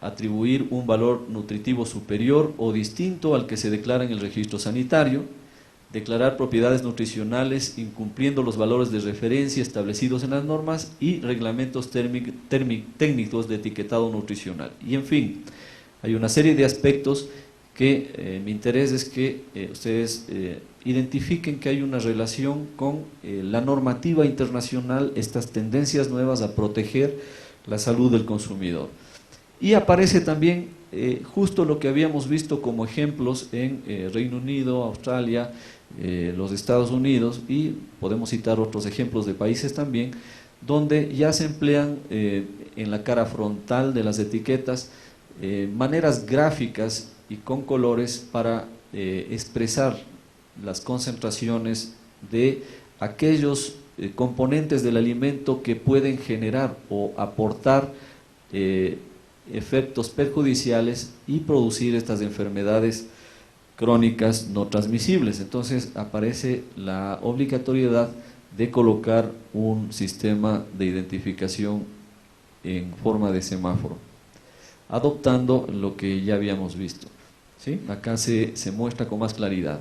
[SPEAKER 1] atribuir un valor nutritivo superior o distinto al que se declara en el registro sanitario, declarar propiedades nutricionales incumpliendo los valores de referencia establecidos en las normas y reglamentos técnicos de etiquetado nutricional. Y en fin, hay una serie de aspectos que mi interés es que ustedes identifiquen que hay una relación con la normativa internacional, estas tendencias nuevas a proteger la salud del consumidor. Y aparece también justo lo que habíamos visto como ejemplos en Reino Unido, Australia, los Estados Unidos, y podemos citar otros ejemplos de países también, donde ya se emplean en la cara frontal de las etiquetas maneras gráficas y con colores para expresar las concentraciones de aquellos componentes del alimento que pueden generar o aportar efectos perjudiciales y producir estas enfermedades crónicas no transmisibles. Entonces aparece la obligatoriedad de colocar un sistema de identificación en forma de semáforo, adoptando lo que ya habíamos visto, ¿sí? Acá se muestra con más claridad.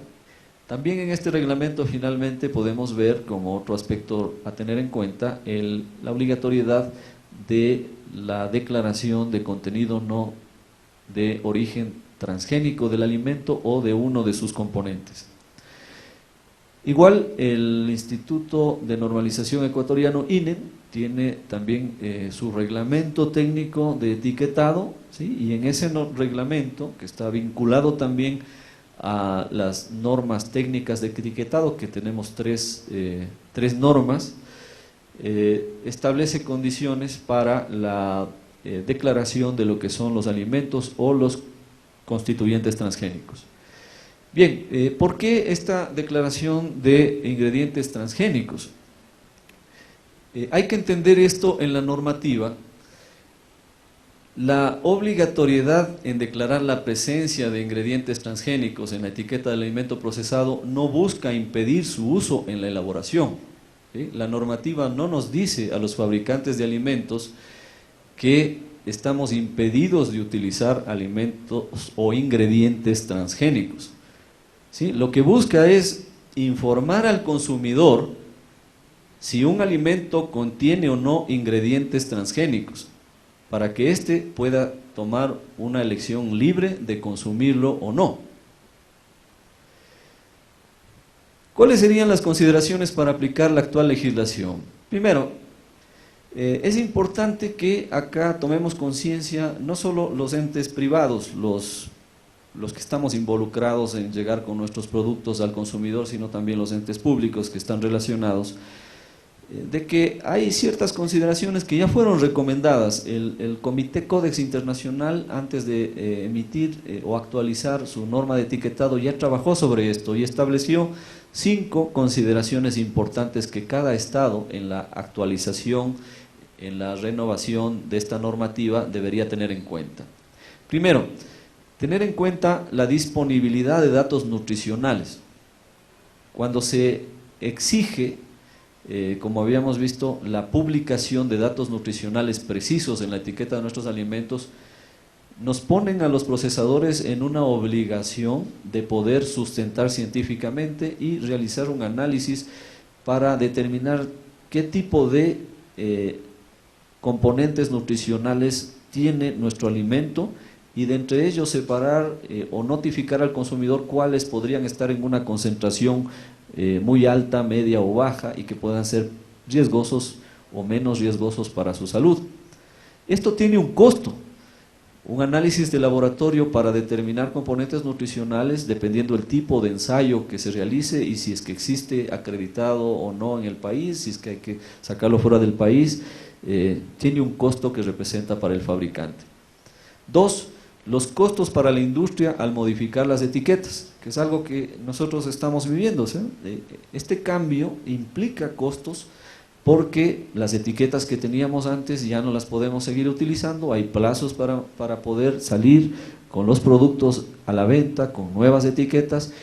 [SPEAKER 1] También en este reglamento finalmente podemos ver como otro aspecto a tener en cuenta la obligatoriedad de la declaración de contenido no de origen transgénico del alimento o de uno de sus componentes. Igual el Instituto de Normalización Ecuatoriano, INEM, tiene también su reglamento técnico de etiquetado, ¿sí? Y en ese reglamento, que está vinculado también a las normas técnicas de etiquetado, que tenemos tres normas, establece condiciones para la declaración de lo que son los alimentos o los constituyentes transgénicos. Bien, ¿por qué esta declaración de ingredientes transgénicos? Hay que entender esto en la normativa. La obligatoriedad en declarar la presencia de ingredientes transgénicos en la etiqueta del alimento procesado no busca impedir su uso en la elaboración, ¿sí? La normativa no nos dice a los fabricantes de alimentos que estamos impedidos de utilizar alimentos o ingredientes transgénicos, ¿sí? Lo que busca es informar al consumidor si un alimento contiene o no ingredientes transgénicos, para que éste pueda tomar una elección libre de consumirlo o no. ¿Cuáles serían las consideraciones para aplicar la actual legislación? Primero, es importante que acá tomemos conciencia, no solo los entes privados, los que estamos involucrados en llegar con nuestros productos al consumidor, sino también los entes públicos que están relacionados, de que hay ciertas consideraciones que ya fueron recomendadas. El Comité Códex Internacional, antes de emitir o actualizar su norma de etiquetado, ya trabajó sobre esto y estableció 5 consideraciones importantes que cada estado en la actualización, en la renovación de esta normativa debería tener en cuenta. Primero, tener en cuenta la disponibilidad de datos nutricionales. Cuando se exige, como habíamos visto, la publicación de datos nutricionales precisos en la etiqueta de nuestros alimentos, nos ponen a los procesadores en una obligación de poder sustentar científicamente y realizar un análisis para determinar qué tipo de componentes nutricionales tiene nuestro alimento y de entre ellos separar o notificar al consumidor cuáles podrían estar en una concentración muy alta, media o baja y que puedan ser riesgosos o menos riesgosos para su salud. Esto tiene un costo. Un análisis de laboratorio para determinar componentes nutricionales, dependiendo del tipo de ensayo que se realice y si es que existe acreditado o no en el país, si es que hay que sacarlo fuera del país, tiene un costo que representa para el fabricante. 2, los costos para la industria al modificar las etiquetas, que es algo que nosotros estamos viviendo, ¿sí? Este cambio implica costos porque las etiquetas que teníamos antes ya no las podemos seguir utilizando, hay plazos para poder salir con los productos a la venta con nuevas etiquetas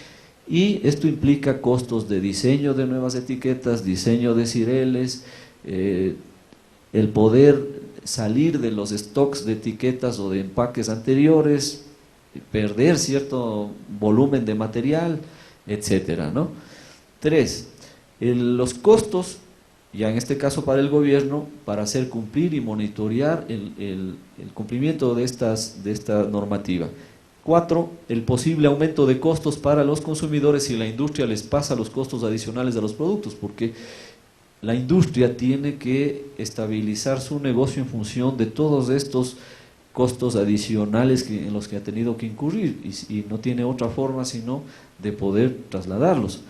[SPEAKER 1] y esto implica costos de diseño de nuevas etiquetas, diseño de cireles, el poder salir de los stocks de etiquetas o de empaques anteriores, perder cierto volumen de material, etcétera, ¿no? 3, los costos, ya en este caso para el gobierno, para hacer cumplir y monitorear el cumplimiento de esta normativa. 4, el posible aumento de costos para los consumidores si la industria les pasa los costos adicionales de los productos, porque la industria tiene que estabilizar su negocio en función de todos estos costos adicionales en los que ha tenido que incurrir y no tiene otra forma sino de poder trasladarlos.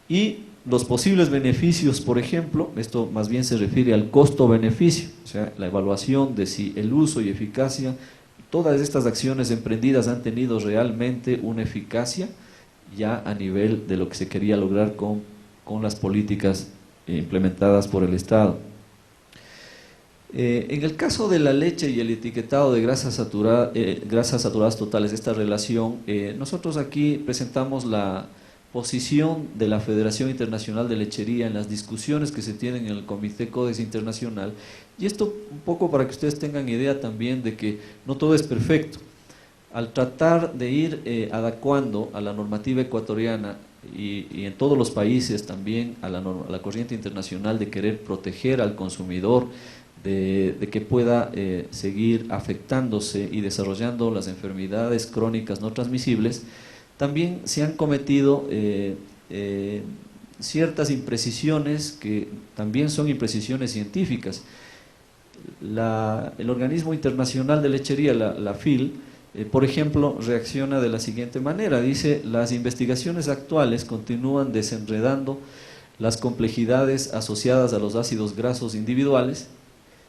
[SPEAKER 1] Y los posibles beneficios, por ejemplo, esto más bien se refiere al costo-beneficio, o sea, la evaluación de si el uso y eficacia, todas estas acciones emprendidas han tenido realmente una eficacia ya a nivel de lo que se quería lograr con las políticas implementadas por el Estado. En el caso de la leche y el etiquetado de grasas saturadas totales, esta relación, nosotros aquí presentamos la posición de la Federación Internacional de Lechería en las discusiones que se tienen en el Comité Codex Internacional, y esto un poco para que ustedes tengan idea también de que no todo es perfecto. Al tratar de ir adecuando a la normativa ecuatoriana y en todos los países también a la corriente internacional de querer proteger al consumidor, de que pueda seguir afectándose y desarrollando las enfermedades crónicas no transmisibles, también se han cometido ciertas imprecisiones que también son imprecisiones científicas. El Organismo Internacional de Lechería, la FIL, por ejemplo, reacciona de la siguiente manera, dice: las investigaciones actuales continúan desenredando las complejidades asociadas a los ácidos grasos individuales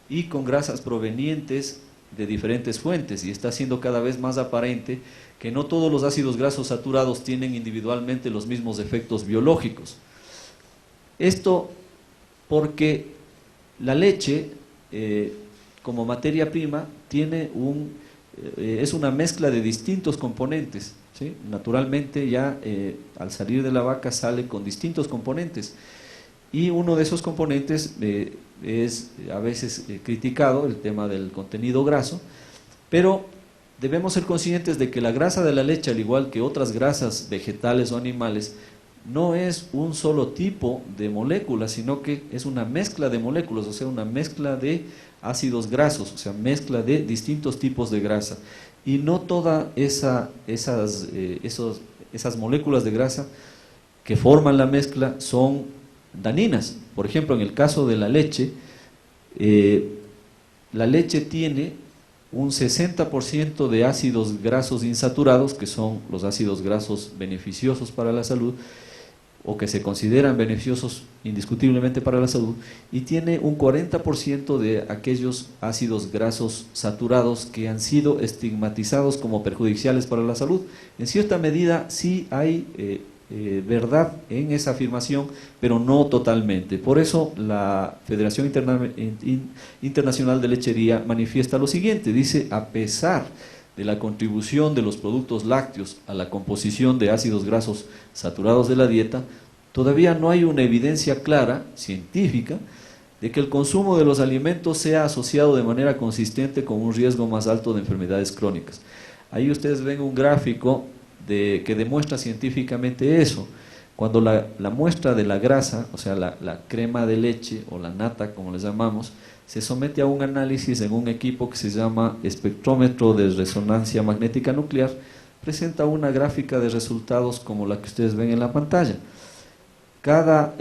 [SPEAKER 1] y con grasas provenientes de diferentes fuentes, y está siendo cada vez más aparente que no todos los ácidos grasos saturados tienen individualmente los mismos efectos biológicos. Esto porque la leche, como materia prima, tiene es una mezcla de distintos componentes, ¿sí? Naturalmente ya al salir de la vaca sale con distintos componentes, y uno de esos componentes es a veces criticado, el tema del contenido graso, pero debemos ser conscientes de que la grasa de la leche, al igual que otras grasas vegetales o animales, no es un solo tipo de moléculas, sino que es una mezcla de moléculas, o sea, una mezcla de ácidos grasos, o sea, mezcla de distintos tipos de grasa, y no todas esas moléculas de grasa que forman la mezcla son dañinas. Por ejemplo, en el caso de la leche tiene un 60% de ácidos grasos insaturados, que son los ácidos grasos beneficiosos para la salud, o que se consideran beneficiosos indiscutiblemente para la salud, y tiene un 40% de aquellos ácidos grasos saturados que han sido estigmatizados como perjudiciales para la salud. En cierta medida sí hay verdad en esa afirmación, pero no totalmente. Por eso la Federación Internacional de Lechería manifiesta lo siguiente, dice: a pesar de la contribución de los productos lácteos a la composición de ácidos grasos saturados de la dieta, todavía no hay una evidencia clara, científica, de que el consumo de los alimentos sea asociado de manera consistente con un riesgo más alto de enfermedades crónicas. Ahí ustedes ven un gráfico que demuestra científicamente eso. Cuando la muestra de la grasa, o sea, la crema de leche o la nata, como les llamamos, se somete a un análisis en un equipo que se llama espectrómetro de resonancia magnética nuclear, presenta una gráfica de resultados como la que ustedes ven en la pantalla. Cada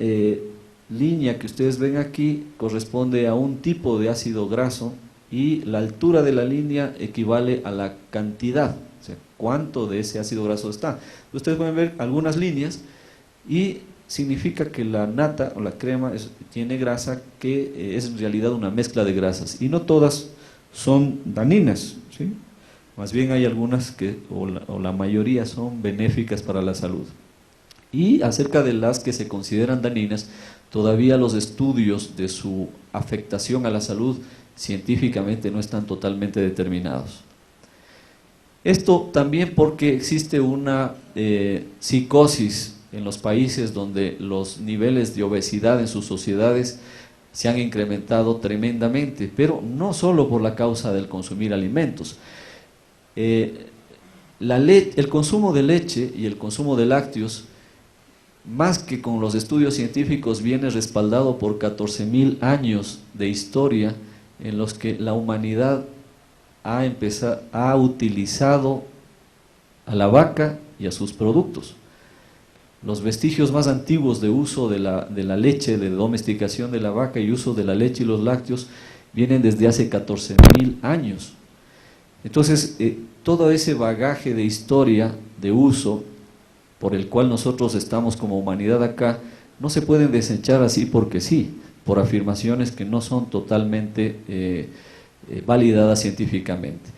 [SPEAKER 1] línea que ustedes ven aquí corresponde a un tipo de ácido graso, y la altura de la línea equivale a la cantidad, o sea, cuánto de ese ácido graso está. Ustedes pueden ver algunas líneas y significa que la nata o la crema tiene grasa que es en realidad una mezcla de grasas, y no todas son dañinas, ¿sí? Más bien hay algunas que, o la mayoría, son benéficas para la salud. Y acerca de las que se consideran dañinas, todavía los estudios de su afectación a la salud científicamente no están totalmente determinados. Esto también porque existe una psicosis en los países donde los niveles de obesidad en sus sociedades se han incrementado tremendamente, pero no solo por la causa del consumir alimentos. El consumo de leche y el consumo de lácteos, más que con los estudios científicos, viene respaldado por 14.000 años de historia en los que la humanidad ha utilizado a la vaca y a sus productos. Los vestigios más antiguos de uso de la leche, de domesticación de la vaca y uso de la leche y los lácteos, vienen desde hace 14.000 años. Entonces, todo ese bagaje de historia, de uso, por el cual nosotros estamos como humanidad acá, no se pueden desechar así porque sí, por afirmaciones que no son totalmente validadas científicamente.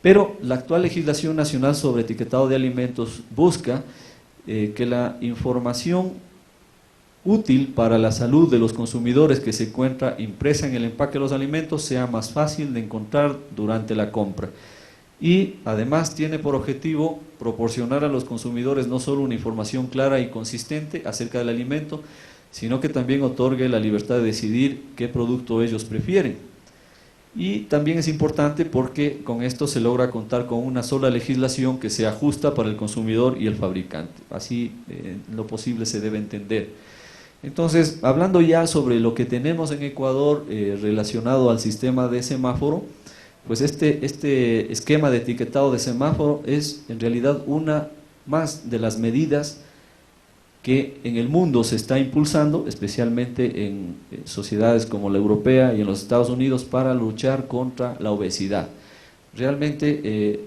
[SPEAKER 1] Pero la actual legislación nacional sobre etiquetado de alimentos busca que la información útil para la salud de los consumidores que se encuentra impresa en el empaque de los alimentos sea más fácil de encontrar durante la compra. Y además tiene por objetivo proporcionar a los consumidores no solo una información clara y consistente acerca del alimento, sino que también otorgue la libertad de decidir qué producto ellos prefieren. Y también es importante porque con esto se logra contar con una sola legislación que sea justa para el consumidor y el fabricante. Así, lo posible se debe entender. Entonces, hablando ya sobre lo que tenemos en Ecuador relacionado al sistema de semáforo, pues este esquema de etiquetado de semáforo es en realidad una más de las medidas que en el mundo se está impulsando, especialmente en sociedades como la europea y en los Estados Unidos, para luchar contra la obesidad. Realmente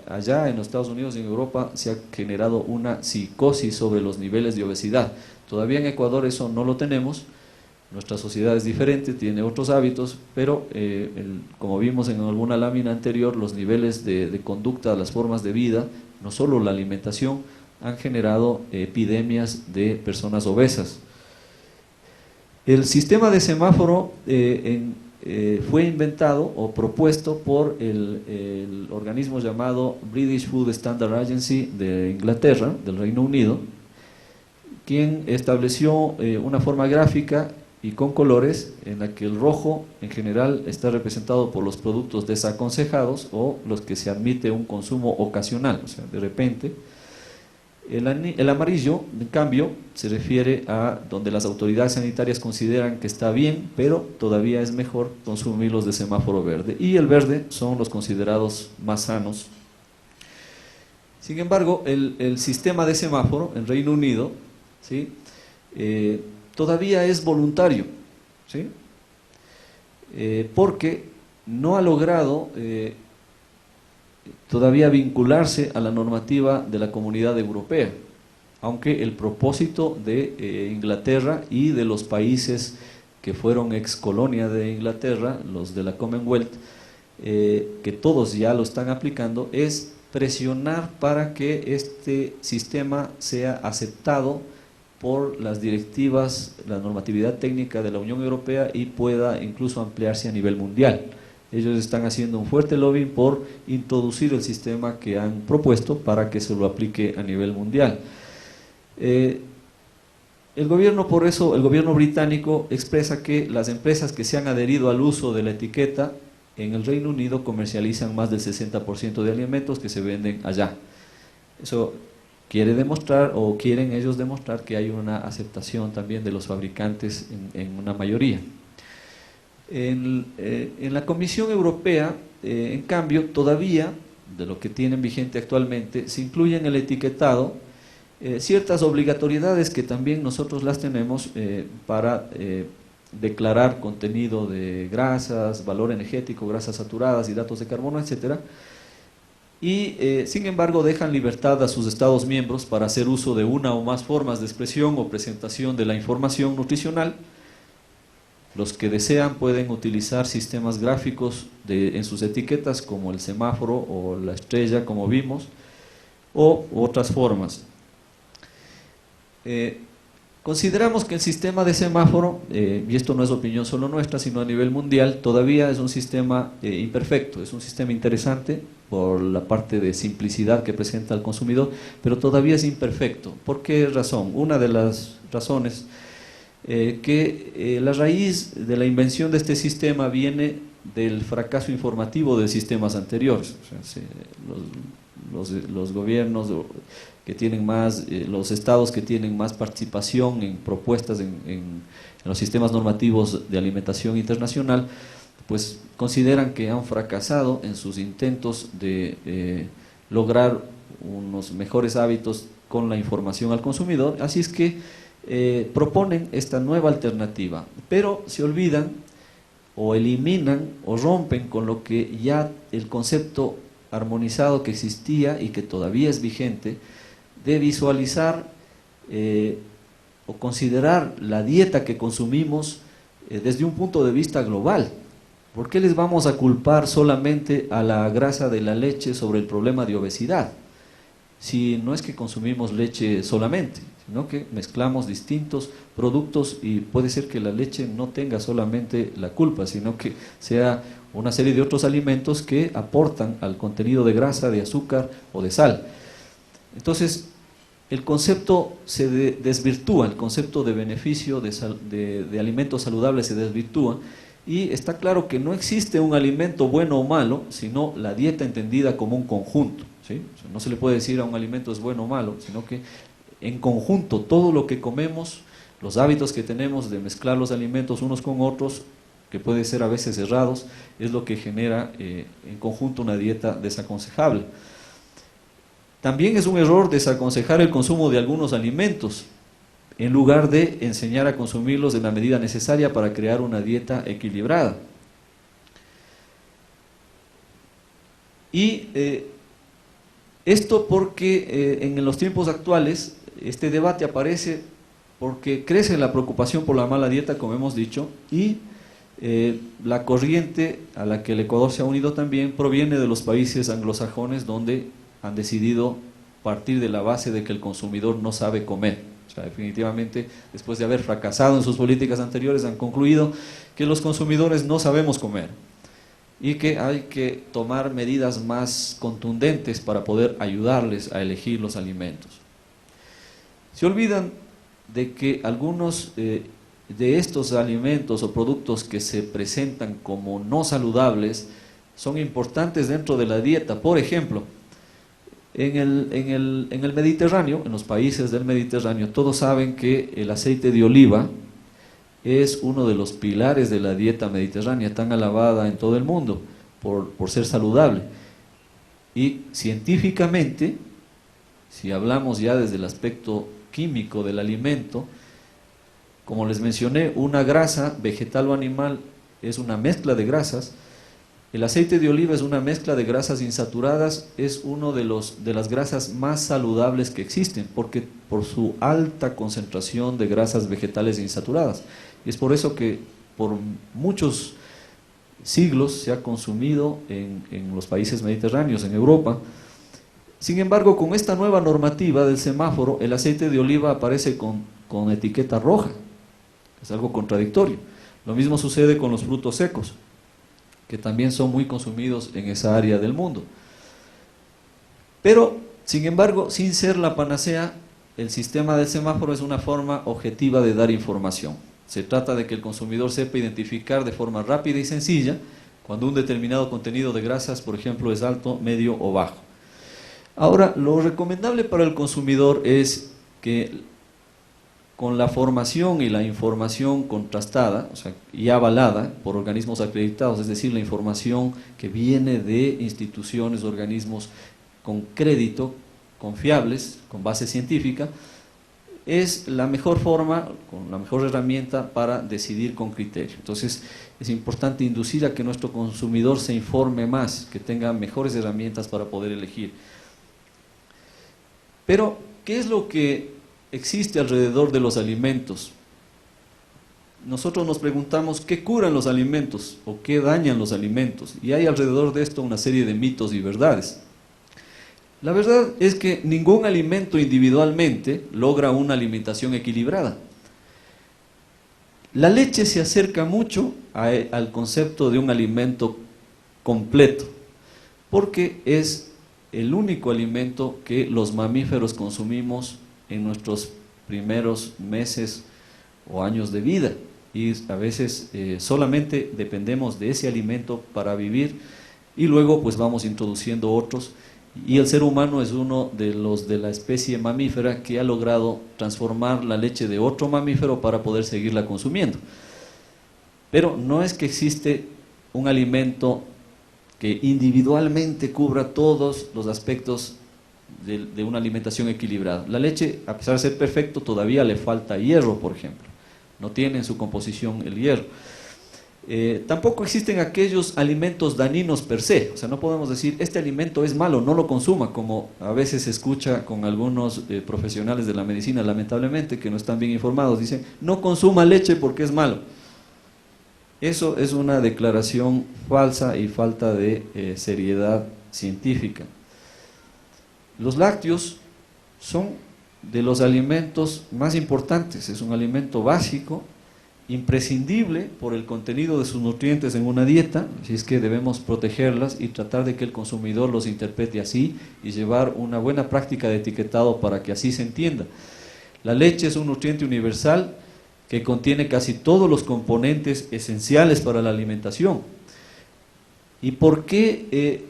[SPEAKER 1] allá en los Estados Unidos y en Europa se ha generado una psicosis sobre los niveles de obesidad. Todavía en Ecuador eso no lo tenemos, nuestra sociedad es diferente, tiene otros hábitos, pero como vimos en alguna lámina anterior, los niveles de conducta, las formas de vida, no solo la alimentación, han generado epidemias de personas obesas. El sistema de semáforo fue inventado o propuesto por el organismo llamado British Food Standard Agency de Inglaterra, del Reino Unido, quien estableció una forma gráfica y con colores en la que el rojo en general está representado por los productos desaconsejados o los que se admite un consumo ocasional, o sea, de repente. El amarillo, en cambio, se refiere a donde las autoridades sanitarias consideran que está bien, pero todavía es mejor consumirlos de semáforo verde. Y el verde son los considerados más sanos. Sin embargo, el sistema de semáforo en Reino Unido, ¿sí?, todavía es voluntario, ¿sí?, porque no ha logrado todavía vincularse a la normativa de la Comunidad Europea, aunque el propósito de Inglaterra y de los países que fueron ex colonia de Inglaterra, los de la Commonwealth, que todos ya lo están aplicando, es presionar para que este sistema sea aceptado por las directivas, la normatividad técnica de la Unión Europea y pueda incluso ampliarse a nivel mundial. Ellos están haciendo un fuerte lobbying por introducir el sistema que han propuesto para que se lo aplique a nivel mundial. El gobierno, por eso, el gobierno británico expresa que las empresas que se han adherido al uso de la etiqueta en el Reino Unido comercializan más del 60% de alimentos que se venden allá. Eso quiere demostrar, o quieren ellos demostrar, que hay una aceptación también de los fabricantes en una mayoría. En la Comisión Europea, en cambio, todavía, de lo que tienen vigente actualmente, se incluye en el etiquetado ciertas obligatoriedades que también nosotros las tenemos para declarar contenido de grasas, valor energético, grasas saturadas, hidratos de carbono, etcétera. Y sin embargo dejan libertad a sus Estados miembros para hacer uso de una o más formas de expresión o presentación de la información nutricional. Los que desean pueden utilizar sistemas gráficos en sus etiquetas, como el semáforo o la estrella, como vimos, o otras formas. Consideramos que el sistema de semáforo, y esto no es opinión solo nuestra, sino a nivel mundial, todavía es un sistema imperfecto, es un sistema interesante por la parte de simplicidad que presenta al consumidor, pero todavía es imperfecto. ¿Por qué razón? Una de las razones que la raíz de la invención de este sistema viene del fracaso informativo de sistemas anteriores. O sea, los gobiernos que tienen más, los estados que tienen más participación en propuestas en los sistemas normativos de alimentación internacional, pues consideran que han fracasado en sus intentos de lograr unos mejores hábitos con la información al consumidor, así es que proponen esta nueva alternativa, pero se olvidan o eliminan o rompen con lo que ya el concepto armonizado que existía y que todavía es vigente, de visualizar o considerar la dieta que consumimos desde un punto de vista global. ¿Por qué les vamos a culpar solamente a la grasa de la leche sobre el problema de obesidad? si no es que consumimos leche solamente, sino que mezclamos distintos productos y puede ser que la leche no tenga solamente la culpa, sino que sea una serie de otros alimentos que aportan al contenido de grasa, de azúcar o de sal. Entonces, el concepto se desvirtúa, el concepto de beneficio de alimentos saludables se desvirtúa, y está claro que no existe un alimento bueno o malo, sino la dieta entendida como un conjunto, ¿sí? O sea, no se le puede decir a un alimento es bueno o malo, sino que en conjunto todo lo que comemos, los hábitos que tenemos de mezclar los alimentos unos con otros, que puede ser a veces errados, es lo que genera en conjunto una dieta desaconsejable. También es un error desaconsejar el consumo de algunos alimentos, en lugar de enseñar a consumirlos en la medida necesaria para crear una dieta equilibrada. Y esto porque en los tiempos actuales este debate aparece porque crece la preocupación por la mala dieta, como hemos dicho, y la corriente a la que el Ecuador se ha unido también proviene de los países anglosajones, donde han decidido partir de la base de que el consumidor no sabe comer. O sea, definitivamente, después de haber fracasado en sus políticas anteriores, han concluido que los consumidores no sabemos comer y que hay que tomar medidas más contundentes para poder ayudarles a elegir los alimentos. Se olvidan de que algunos de estos alimentos o productos que se presentan como no saludables son importantes dentro de la dieta. Por ejemplo, en el Mediterráneo, en los países del Mediterráneo, todos saben que el aceite de oliva es uno de los pilares de la dieta mediterránea, tan alabada en todo el mundo por ser saludable. Y científicamente, si hablamos ya desde el aspecto químico del alimento, como les mencioné, una grasa vegetal o animal es una mezcla de grasas. El aceite de oliva es una mezcla de grasas insaturadas, es uno de las grasas más saludables que existen, porque por su alta concentración de grasas vegetales insaturadas. Y es por eso que por muchos siglos se ha consumido en los países mediterráneos, en Europa. Sin embargo, con esta nueva normativa del semáforo, el aceite de oliva aparece con etiqueta roja. Es algo contradictorio. Lo mismo sucede con los frutos secos, que también son muy consumidos en esa área del mundo. Pero, sin embargo, sin ser la panacea, el sistema del semáforo es una forma objetiva de dar información. Se trata de que el consumidor sepa identificar de forma rápida y sencilla cuando un determinado contenido de grasas, por ejemplo, es alto, medio o bajo. Ahora, lo recomendable para el consumidor es que con la formación y la información contrastada, o sea, y avalada por organismos acreditados, es decir, la información que viene de instituciones, organismos con crédito, confiables, con base científica, es la mejor forma, con la mejor herramienta para decidir con criterio. Entonces, es importante inducir a que nuestro consumidor se informe más, que tenga mejores herramientas para poder elegir. Pero, ¿qué es lo que existe alrededor de los alimentos? Nosotros nos preguntamos qué curan los alimentos o qué dañan los alimentos, y hay alrededor de esto una serie de mitos y verdades. La verdad es que ningún alimento individualmente logra una alimentación equilibrada. La leche se acerca mucho al concepto de un alimento completo, porque es el único alimento que los mamíferos consumimos en nuestros primeros meses o años de vida, y a veces solamente dependemos de ese alimento para vivir, y luego pues vamos introduciendo otros, y el ser humano es uno de la especie mamífera que ha logrado transformar la leche de otro mamífero para poder seguirla consumiendo. Pero no es que existe un alimento que individualmente cubra todos los aspectos de una alimentación equilibrada. La leche, a pesar de ser perfecto, todavía le falta hierro, por ejemplo. No tiene en su composición el hierro. Tampoco existen aquellos alimentos dañinos per se. O sea, no podemos decir, este alimento es malo, no lo consuma, como a veces se escucha con algunos profesionales de la medicina, lamentablemente, que no están bien informados. Dicen, no consuma leche porque es malo. Eso es una declaración falsa y falta de seriedad científica. Los lácteos son de los alimentos más importantes, es un alimento básico, imprescindible por el contenido de sus nutrientes en una dieta, así es que debemos protegerlas y tratar de que el consumidor los interprete así y llevar una buena práctica de etiquetado para que así se entienda. La leche es un nutriente universal que contiene casi todos los componentes esenciales para la alimentación. ¿Y por qué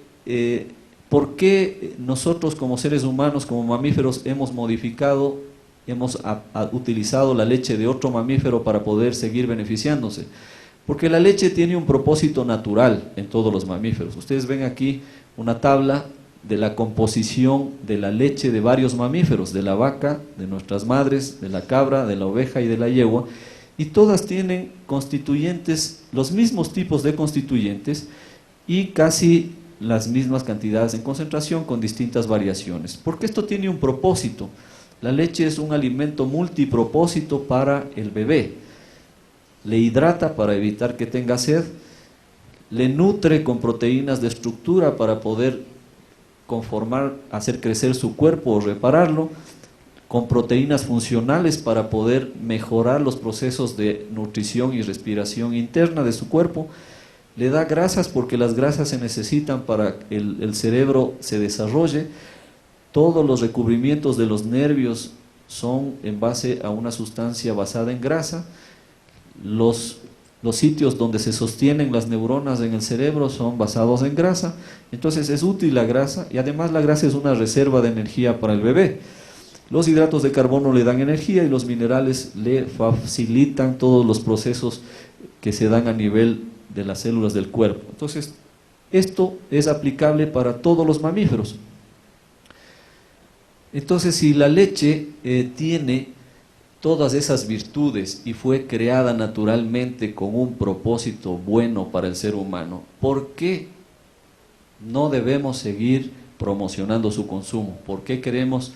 [SPEAKER 1] nosotros como seres humanos, como mamíferos, hemos utilizado la leche de otro mamífero para poder seguir beneficiándose? Porque la leche tiene un propósito natural en todos los mamíferos. Ustedes ven aquí una tabla de la composición de la leche de varios mamíferos, de la vaca, de nuestras madres, de la cabra, de la oveja y de la yegua, y todas tienen constituyentes, los mismos tipos de constituyentes y casi las mismas cantidades en concentración con distintas variaciones. Porque esto tiene un propósito. La leche es un alimento multipropósito para el bebé. Le hidrata para evitar que tenga sed, le nutre con proteínas de estructura para poder conformar, hacer crecer su cuerpo o repararlo, con proteínas funcionales para poder mejorar los procesos de nutrición y respiración interna de su cuerpo, le da grasas porque las grasas se necesitan para que el cerebro se desarrolle. Todos los recubrimientos de los nervios son en base a una sustancia basada en grasa. Los sitios donde se sostienen las neuronas en el cerebro son basados en grasa. Entonces es útil la grasa y además la grasa es una reserva de energía para el bebé. Los hidratos de carbono le dan energía y los minerales le facilitan todos los procesos que se dan a nivel de las células del cuerpo. Entonces esto es aplicable para todos los mamíferos. Entonces, si la leche tiene todas esas virtudes y fue creada naturalmente con un propósito bueno para el ser humano, ¿por qué no debemos seguir promocionando su consumo? ¿Por qué queremos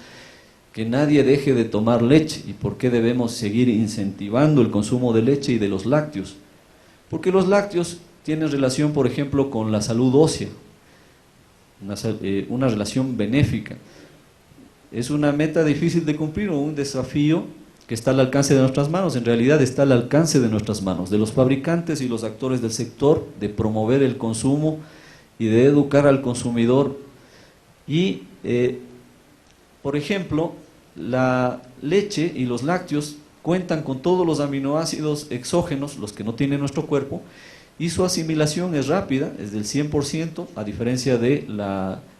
[SPEAKER 1] que nadie deje de tomar leche? ¿Y por qué debemos seguir incentivando el consumo de leche y de los lácteos? Porque los lácteos tienen relación, por ejemplo, con la salud ósea, una relación benéfica. Es una meta difícil de cumplir o un desafío que está al alcance de nuestras manos. En realidad está al alcance de nuestras manos, de los fabricantes y los actores del sector, de promover el consumo y de educar al consumidor. Y, por ejemplo, la leche y los lácteos cuentan con todos los aminoácidos exógenos, los que no tiene nuestro cuerpo, y su asimilación es rápida, es del 100%, a diferencia de,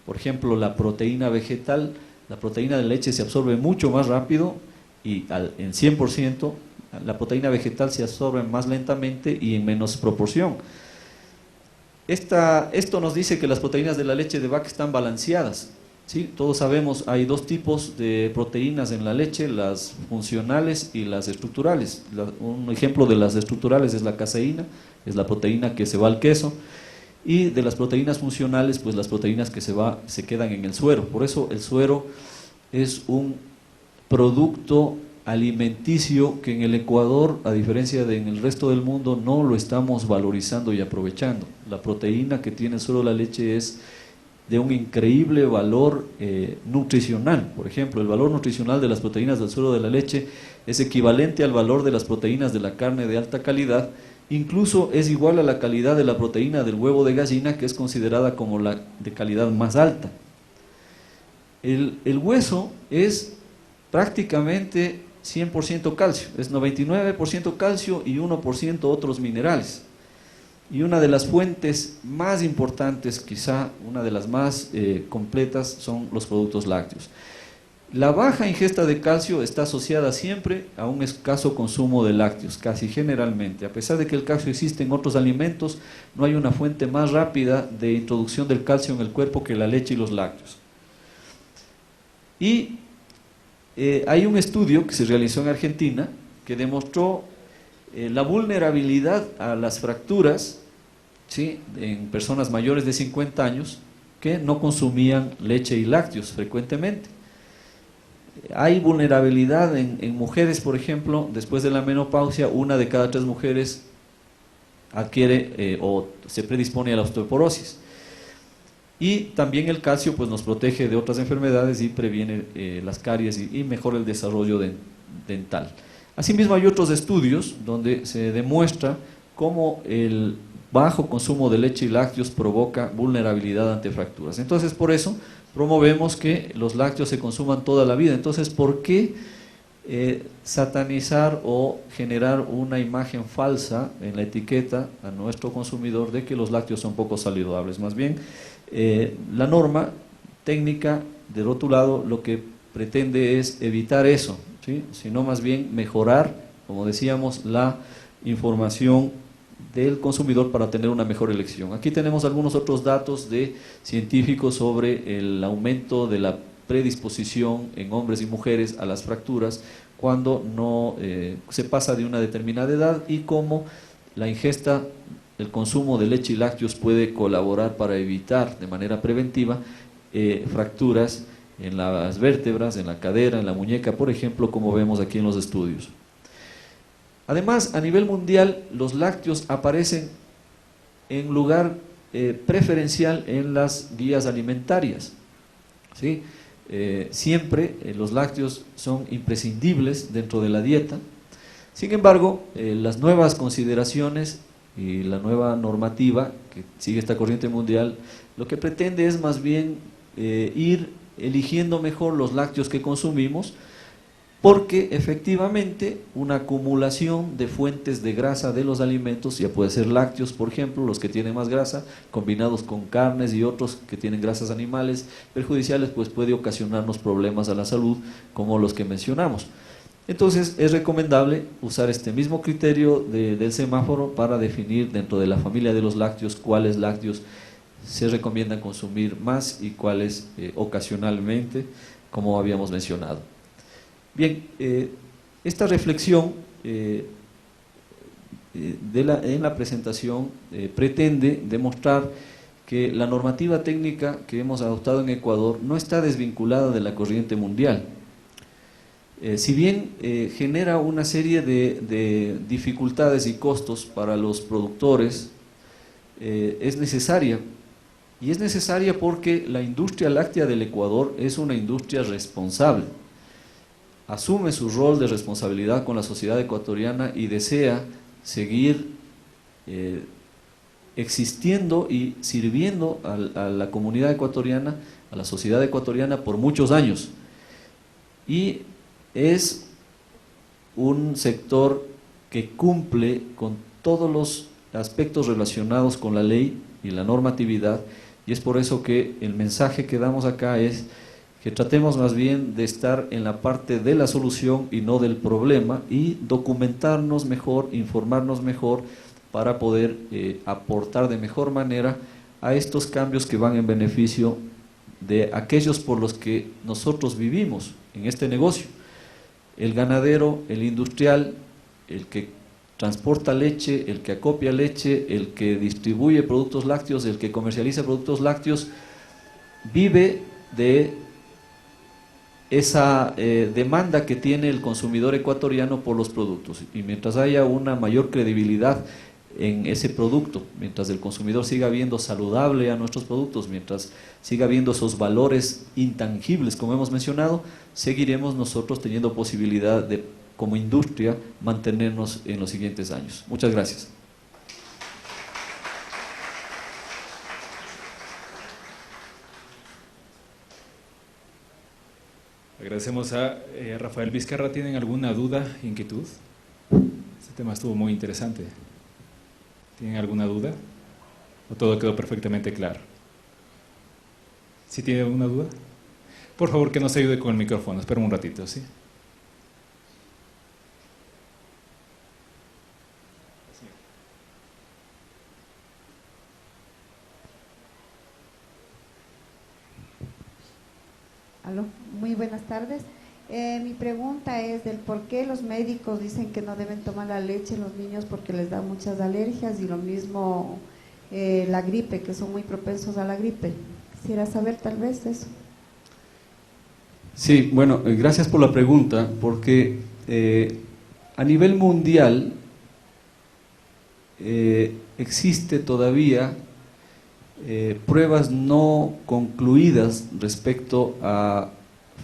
[SPEAKER 1] por ejemplo, la proteína vegetal. La proteína de leche se absorbe mucho más rápido y en 100%, la proteína vegetal se absorbe más lentamente y en menos proporción. Esto nos dice que las proteínas de la leche de vaca están balanceadas, ¿sí? Todos sabemos, hay dos tipos de proteínas en la leche, las funcionales y las estructurales. Un ejemplo de las estructurales es la caseína, es la proteína que se va al queso. Y de las proteínas funcionales, pues las proteínas que se quedan en el suero. Por eso el suero es un producto alimenticio que en el Ecuador, a diferencia de en el resto del mundo, no lo estamos valorizando y aprovechando. La proteína que tiene el suero de la leche es de un increíble valor nutricional. Por ejemplo, el valor nutricional de las proteínas del suero de la leche es equivalente al valor de las proteínas de la carne de alta calidad. Incluso es igual a la calidad de la proteína del huevo de gallina, que es considerada como la de calidad más alta. El hueso es prácticamente 100% calcio, es 99% calcio y 1% otros minerales. Y una de las fuentes más importantes, quizá una de las más completas, son los productos lácteos. La baja ingesta de calcio está asociada siempre a un escaso consumo de lácteos, casi generalmente. A pesar de que el calcio existe en otros alimentos, no hay una fuente más rápida de introducción del calcio en el cuerpo que la leche y los lácteos. Y hay un estudio que se realizó en Argentina que demostró la vulnerabilidad a las fracturas, ¿sí?, en personas mayores de 50 años que no consumían leche y lácteos frecuentemente. Hay vulnerabilidad en mujeres, por ejemplo, después de la menopausia, 1 de cada 3 mujeres adquiere o se predispone a la osteoporosis. Y también el calcio pues nos protege de otras enfermedades y previene las caries y mejora el desarrollo dental. Asimismo hay otros estudios donde se demuestra cómo el bajo consumo de leche y lácteos provoca vulnerabilidad ante fracturas. Entonces por eso promovemos que los lácteos se consuman toda la vida. Entonces, ¿por qué satanizar o generar una imagen falsa en la etiqueta a nuestro consumidor de que los lácteos son poco saludables? Más bien, la norma técnica de rotulado lo que pretende es evitar eso, ¿sí? Sino más bien mejorar, como decíamos, la información del consumidor para tener una mejor elección. Aquí tenemos algunos otros datos de científicos sobre el aumento de la predisposición en hombres y mujeres a las fracturas cuando no se pasa de una determinada edad y cómo la ingesta, el consumo de leche y lácteos puede colaborar para evitar de manera preventiva fracturas en las vértebras, en la cadera, en la muñeca, por ejemplo, como vemos aquí en los estudios. Además, a nivel mundial, los lácteos aparecen en lugar preferencial en las guías alimentarias, ¿sí? Siempre los lácteos son imprescindibles dentro de la dieta. Sin embargo, las nuevas consideraciones y la nueva normativa que sigue esta corriente mundial, lo que pretende es más bien ir eligiendo mejor los lácteos que consumimos, porque efectivamente una acumulación de fuentes de grasa de los alimentos, ya puede ser lácteos, por ejemplo, los que tienen más grasa, combinados con carnes y otros que tienen grasas animales perjudiciales, pues puede ocasionarnos problemas a la salud, como los que mencionamos. Entonces es recomendable usar este mismo criterio del semáforo para definir dentro de la familia de los lácteos cuáles lácteos se recomiendan consumir más y cuáles ocasionalmente, como habíamos mencionado. Bien, esta reflexión en la presentación pretende demostrar que la normativa técnica que hemos adoptado en Ecuador no está desvinculada de la corriente mundial. Si bien genera una serie de dificultades y costos para los productores, es necesaria. Y es necesaria porque la industria láctea del Ecuador es una industria responsable. Asume su rol de responsabilidad con la sociedad ecuatoriana y desea seguir existiendo y sirviendo a la comunidad ecuatoriana, a la sociedad ecuatoriana por muchos años. Y es un sector que cumple con todos los aspectos relacionados con la ley y la normatividad, y es por eso que el mensaje que damos acá es que tratemos más bien de estar en la parte de la solución y no del problema, y documentarnos mejor, informarnos mejor, para poder aportar de mejor manera a estos cambios que van en beneficio de aquellos por los que nosotros vivimos en este negocio. El ganadero, el industrial, el que transporta leche, el que acopia leche, el que distribuye productos lácteos, el que comercializa productos lácteos, vive de esa demanda que tiene el consumidor ecuatoriano por los productos. Y mientras haya una mayor credibilidad en ese producto, mientras el consumidor siga viendo saludable a nuestros productos, mientras siga viendo esos valores intangibles como hemos mencionado, seguiremos nosotros teniendo posibilidad de, como industria, mantenernos en los siguientes años. Muchas gracias.
[SPEAKER 2] Agradecemos a Rafael Vizcarra. ¿Tienen alguna duda, inquietud? Este tema estuvo muy interesante. ¿Tienen alguna duda? ¿O todo quedó perfectamente claro? ¿Sí tienen alguna duda? Por favor, que nos ayude con el micrófono. Espera un ratito, ¿sí?
[SPEAKER 3] Aló, muy buenas tardes. Mi pregunta es del por qué los médicos dicen que no deben tomar la leche los niños porque les da muchas alergias, y lo mismo la gripe, que son muy propensos a la gripe. Quisiera saber tal vez eso.
[SPEAKER 1] Sí, bueno, gracias por la pregunta, porque a nivel mundial existe todavía pruebas no concluidas respecto a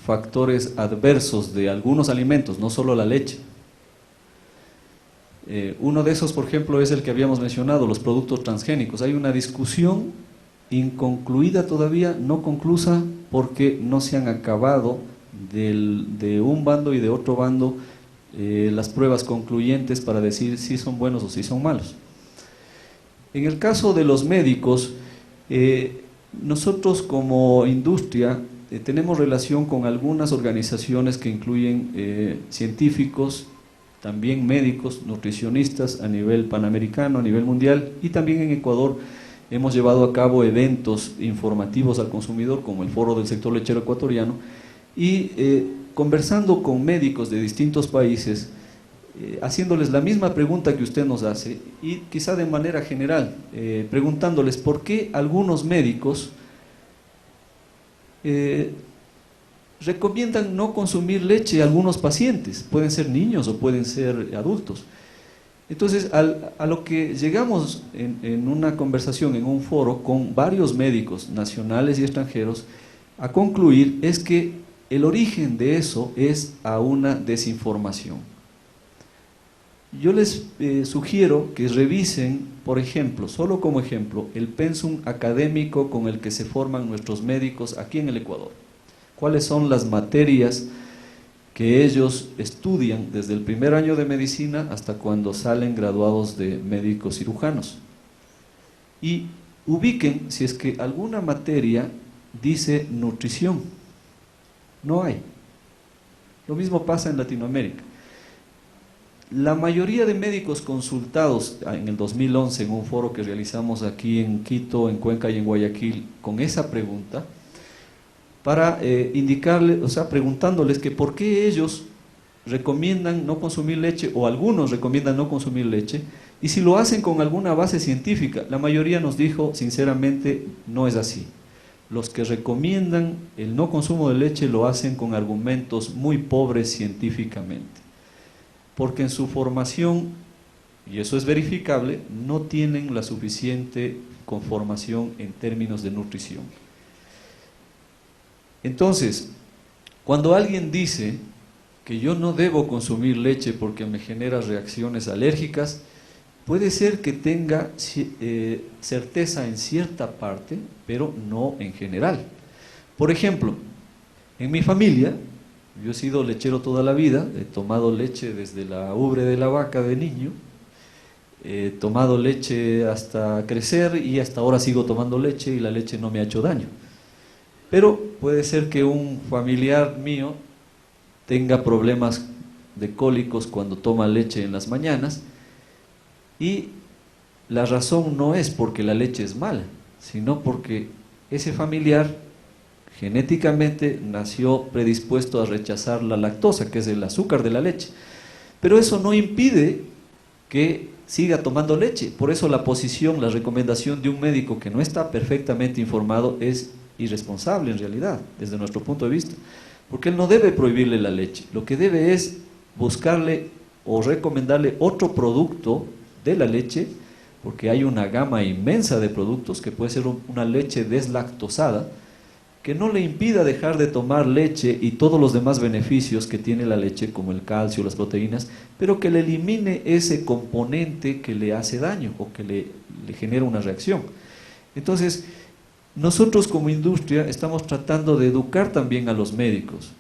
[SPEAKER 1] factores adversos de algunos alimentos, no solo la leche. Uno de esos, por ejemplo, es el que habíamos mencionado, los productos transgénicos. Hay una discusión inconcluida todavía, no conclusa, porque no se han acabado de un bando y de otro bando las pruebas concluyentes para decir si son buenos o si son malos. En el caso de los médicos, nosotros como industria tenemos relación con algunas organizaciones que incluyen científicos, también médicos, nutricionistas a nivel panamericano, a nivel mundial, y también en Ecuador hemos llevado a cabo eventos informativos al consumidor, como el Foro del Sector Lechero Ecuatoriano, y conversando con médicos de distintos países, haciéndoles la misma pregunta que usted nos hace, y quizá de manera general, preguntándoles por qué algunos médicos recomiendan no consumir leche a algunos pacientes, pueden ser niños o pueden ser adultos. Entonces, a lo que llegamos en una conversación, en un foro, con varios médicos nacionales y extranjeros, a concluir es que el origen de eso es a una desinformación. Yo les sugiero que revisen, por ejemplo, solo como ejemplo, el pensum académico con el que se forman nuestros médicos aquí en el Ecuador. ¿Cuáles son las materias que ellos estudian desde el primer año de medicina hasta cuando salen graduados de médicos cirujanos? Y ubiquen si es que alguna materia dice nutrición. No hay. Lo mismo pasa en Latinoamérica. La mayoría de médicos consultados en el 2011 en un foro que realizamos aquí en Quito, en Cuenca y en Guayaquil con esa pregunta, para indicarles, o sea, preguntándoles que por qué ellos recomiendan no consumir leche, o algunos recomiendan no consumir leche, y si lo hacen con alguna base científica. La mayoría nos dijo, sinceramente, no es así. Los que recomiendan el no consumo de leche lo hacen con argumentos muy pobres científicamente, porque en su formación, y eso es verificable, no tienen la suficiente conformación en términos de nutrición. Entonces, cuando alguien dice que yo no debo consumir leche porque me genera reacciones alérgicas, puede ser que tenga certeza en cierta parte, pero no en general. Por ejemplo, en mi familia, yo he sido lechero toda la vida, he tomado leche desde la ubre de la vaca de niño, he tomado leche hasta crecer y hasta ahora sigo tomando leche y la leche no me ha hecho daño. Pero puede ser que un familiar mío tenga problemas de cólicos cuando toma leche en las mañanas, y la razón no es porque la leche es mala, sino porque ese familiar genéticamente nació predispuesto a rechazar la lactosa, que es el azúcar de la leche. Pero eso no impide que siga tomando leche. Por eso la posición, la recomendación de un médico que no está perfectamente informado es irresponsable en realidad, desde nuestro punto de vista, porque él no debe prohibirle la leche. Lo que debe es buscarle o recomendarle otro producto de la leche, porque hay una gama inmensa de productos, que puede ser una leche deslactosada, que no le impida dejar de tomar leche y todos los demás beneficios que tiene la leche, como el calcio, las proteínas, pero que le elimine ese componente que le hace daño o que le genera una reacción. Entonces, nosotros como industria estamos tratando de educar también a los médicos.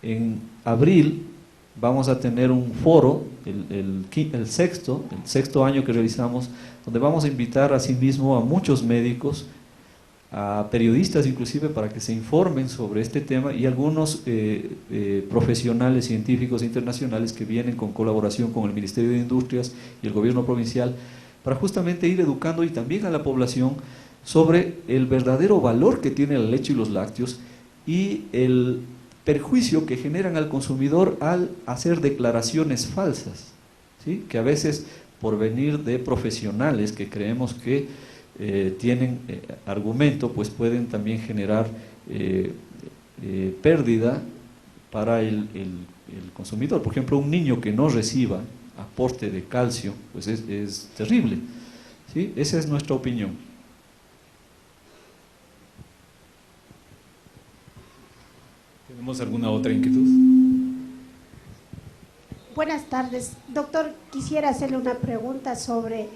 [SPEAKER 1] En abril vamos a tener un foro, el sexto año que realizamos, donde vamos a invitar asimismo a muchos médicos, a periodistas inclusive, para que se informen sobre este tema, y algunos profesionales científicos internacionales que vienen con colaboración con el Ministerio de Industrias y el gobierno provincial, para justamente ir educando y también a la población sobre el verdadero valor que tiene la leche y los lácteos, y el perjuicio que generan al consumidor al hacer declaraciones falsas, ¿sí? Que a veces, por venir de profesionales que creemos que tienen argumento, pues pueden también generar pérdida para el consumidor. Por ejemplo, un niño que no reciba aporte de calcio, pues es terrible, ¿sí? Esa es nuestra opinión.
[SPEAKER 2] ¿Tenemos alguna otra inquietud?
[SPEAKER 4] Buenas tardes. Doctor, quisiera hacerle una pregunta sobre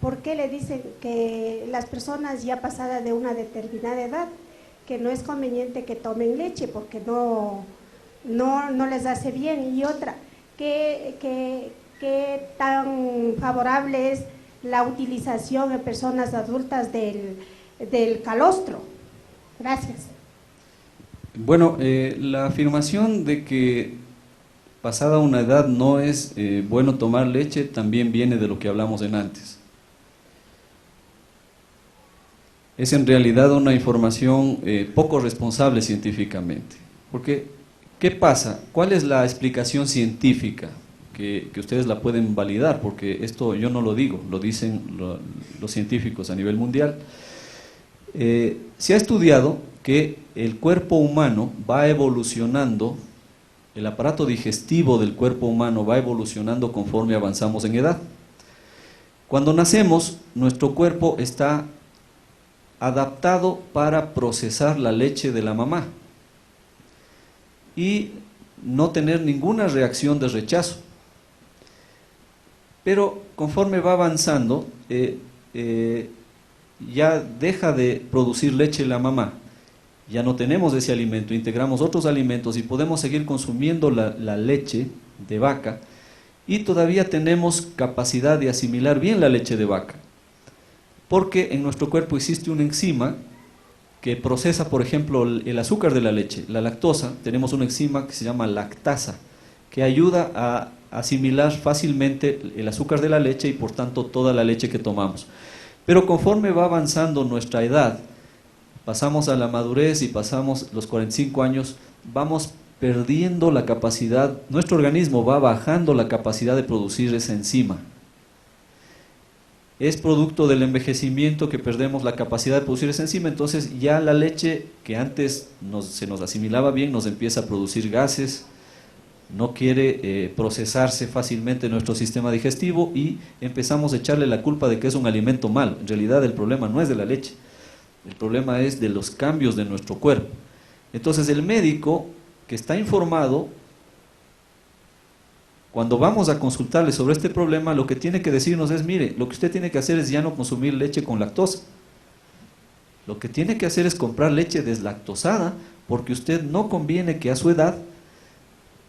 [SPEAKER 4] por qué le dicen que las personas ya pasadas de una determinada edad, que no es conveniente que tomen leche porque no les hace bien. Y otra, ¿qué tan favorable es la utilización en personas adultas del calostro? Gracias.
[SPEAKER 1] Bueno, la afirmación de que pasada una edad no es bueno tomar leche también viene de lo que hablamos en antes. Es en realidad una información poco responsable científicamente. Porque, ¿qué pasa? ¿Cuál es la explicación científica? Que ustedes la pueden validar, porque esto yo no lo digo, lo dicen los científicos a nivel mundial. Se ha estudiado que el cuerpo humano va evolucionando, el aparato digestivo del cuerpo humano va evolucionando conforme avanzamos en edad. Cuando nacemos, nuestro cuerpo está adaptado para procesar la leche de la mamá y no tener ninguna reacción de rechazo. Pero conforme va avanzando, ya deja de producir leche la mamá, ya no tenemos ese alimento, integramos otros alimentos y podemos seguir consumiendo la leche de vaca y todavía tenemos capacidad de asimilar bien la leche de vaca, porque en nuestro cuerpo existe una enzima que procesa, por ejemplo, el azúcar de la leche, la lactosa. Tenemos una enzima que se llama lactasa, que ayuda a asimilar fácilmente el azúcar de la leche y por tanto toda la leche que tomamos. Pero conforme va avanzando nuestra edad, pasamos a la madurez y pasamos los 45 años, vamos perdiendo la capacidad, nuestro organismo va bajando la capacidad de producir esa enzima. Es producto del envejecimiento que perdemos la capacidad de producir esa enzima, entonces ya la leche que antes se nos asimilaba bien nos empieza a producir gases, no quiere procesarse fácilmente en nuestro sistema digestivo y empezamos a echarle la culpa de que es un alimento malo. En realidad el problema no es de la leche, el problema es de los cambios de nuestro cuerpo. Entonces el médico que está informado, cuando vamos a consultarle sobre este problema, lo que tiene que decirnos es: mire, lo que usted tiene que hacer es ya no consumir leche con lactosa. Lo que tiene que hacer es comprar leche deslactosada, porque usted no conviene que a su edad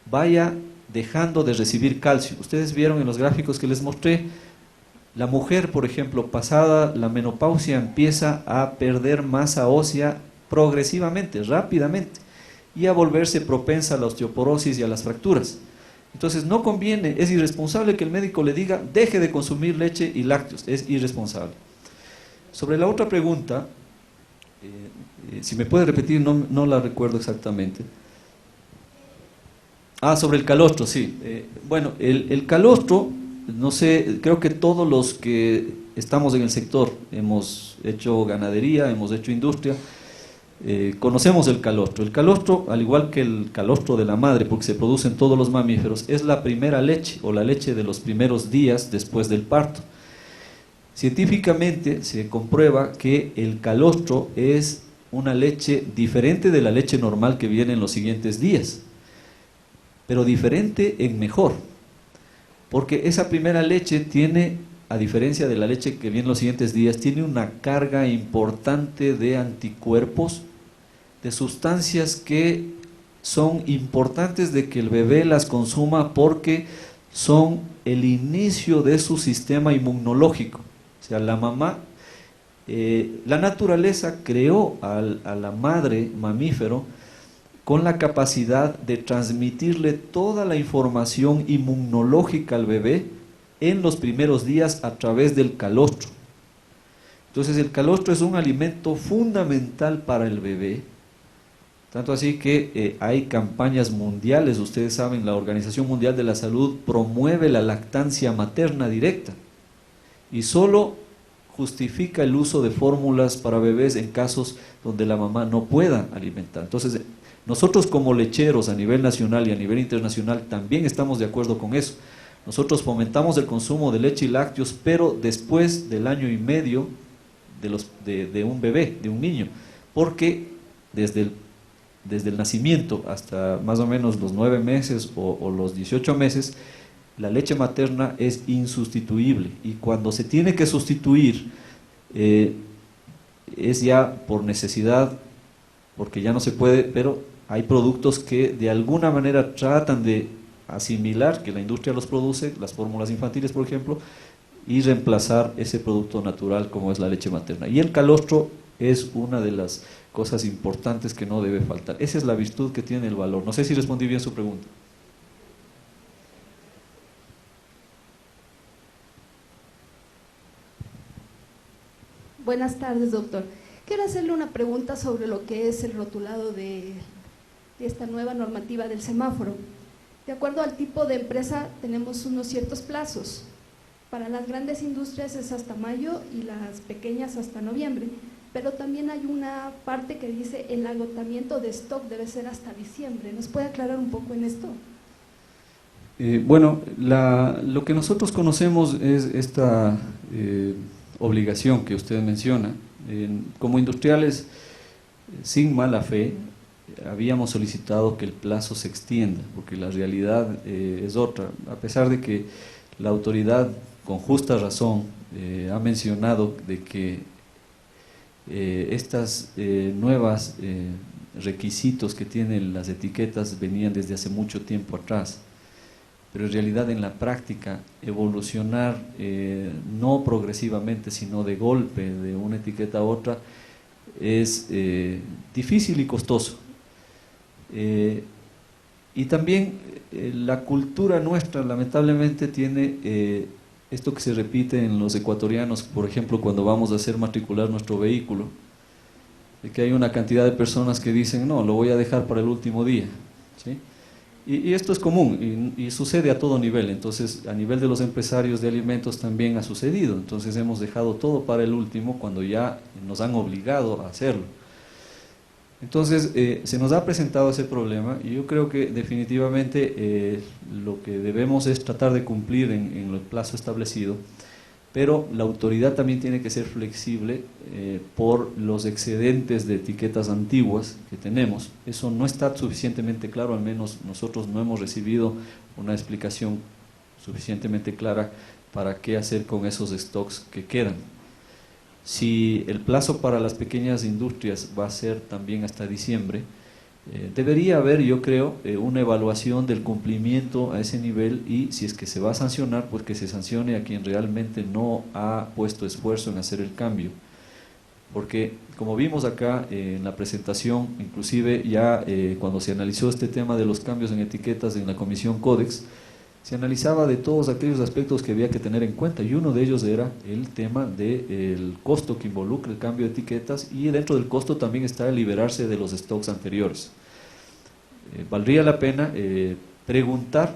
[SPEAKER 1] vaya dejando de recibir calcio. Ustedes vieron en los gráficos que les mostré, la mujer, por ejemplo, pasada la menopausia empieza a perder masa ósea progresivamente, rápidamente, y a volverse propensa a la osteoporosis y a las fracturas. Entonces no conviene, es irresponsable que el médico le diga deje de consumir leche y lácteos, es irresponsable. Sobre la otra pregunta, si me puede repetir, no la recuerdo exactamente. Sobre el calostro, sí. Bueno, el calostro, no sé, creo que todos los que estamos en el sector, hemos hecho ganadería, hemos hecho industria, conocemos el calostro. El calostro, al igual que el calostro de la madre, porque se produce en todos los mamíferos, es la primera leche o la leche de los primeros días después del parto. Científicamente se comprueba que el calostro es una leche diferente de la leche normal que viene en los siguientes días, pero diferente en mejor, porque esa primera leche tiene, a diferencia de la leche que viene en los siguientes días, tiene una carga importante de anticuerpos, de sustancias que son importantes de que el bebé las consuma porque son el inicio de su sistema inmunológico. O sea, la mamá, la naturaleza creó a la madre mamífero con la capacidad de transmitirle toda la información inmunológica al bebé en los primeros días a través del calostro. Entonces el calostro es un alimento fundamental para el bebé, tanto así que hay campañas mundiales. Ustedes saben, la Organización Mundial de la Salud promueve la lactancia materna directa y solo justifica el uso de fórmulas para bebés en casos donde la mamá no pueda alimentar. Entonces nosotros como lecheros a nivel nacional y a nivel internacional también estamos de acuerdo con eso. Nosotros fomentamos el consumo de leche y lácteos, pero después del año y medio de un bebé, de un niño, porque desde desde el nacimiento hasta más o menos los 9 meses o los 18 meses, la leche materna es insustituible, y cuando se tiene que sustituir es ya por necesidad, porque ya no se puede, pero hay productos que de alguna manera tratan de asimilar que la industria los produce, las fórmulas infantiles por ejemplo, y reemplazar ese producto natural como es la leche materna. Y el calostro es una de las cosas importantes que no debe faltar. Esa es la virtud que tiene el valor. No sé si respondí bien su pregunta.
[SPEAKER 5] Buenas tardes, doctor. Quiero hacerle una pregunta sobre lo que es el rotulado de esta nueva normativa del semáforo. De acuerdo al tipo de empresa tenemos unos ciertos plazos. Para las grandes industrias es hasta mayo y las pequeñas hasta noviembre, pero también hay una parte que dice el agotamiento de stock debe ser hasta diciembre. ¿Nos puede aclarar un poco en esto?
[SPEAKER 1] Bueno, lo que nosotros conocemos es esta obligación que usted menciona. Como industriales, sin mala fe, habíamos solicitado que el plazo se extienda, porque la realidad es otra. A pesar de que la autoridad, con justa razón, ha mencionado de que estas nuevas requisitos que tienen las etiquetas venían desde hace mucho tiempo atrás, pero en realidad en la práctica evolucionar no progresivamente sino de golpe de una etiqueta a otra es difícil y costoso. Y también la cultura nuestra lamentablemente tiene esto que se repite en los ecuatorianos, por ejemplo cuando vamos a hacer matricular nuestro vehículo, de que hay una cantidad de personas que dicen no, lo voy a dejar para el último día, ¿sí? Y esto es común y sucede a todo nivel. Entonces a nivel de los empresarios de alimentos también ha sucedido. Entonces hemos dejado todo para el último cuando ya nos han obligado a hacerlo. Entonces se nos ha presentado ese problema y yo creo que definitivamente lo que debemos es tratar de cumplir en el plazo establecido, pero la autoridad también tiene que ser flexible por los excedentes de etiquetas antiguas que tenemos. Eso no está suficientemente claro, al menos nosotros no hemos recibido una explicación suficientemente clara para qué hacer con esos stocks que quedan. Si el plazo para las pequeñas industrias va a ser también hasta diciembre, debería haber, yo creo, una evaluación del cumplimiento a ese nivel, y si es que se va a sancionar, pues que se sancione a quien realmente no ha puesto esfuerzo en hacer el cambio. Porque como vimos acá en la presentación, inclusive ya cuando se analizó este tema de los cambios en etiquetas en la Comisión Códex, se analizaba de todos aquellos aspectos que había que tener en cuenta, y uno de ellos era el tema del costo que involucra el cambio de etiquetas, y dentro del costo también está el liberarse de los stocks anteriores. Valdría la pena preguntar,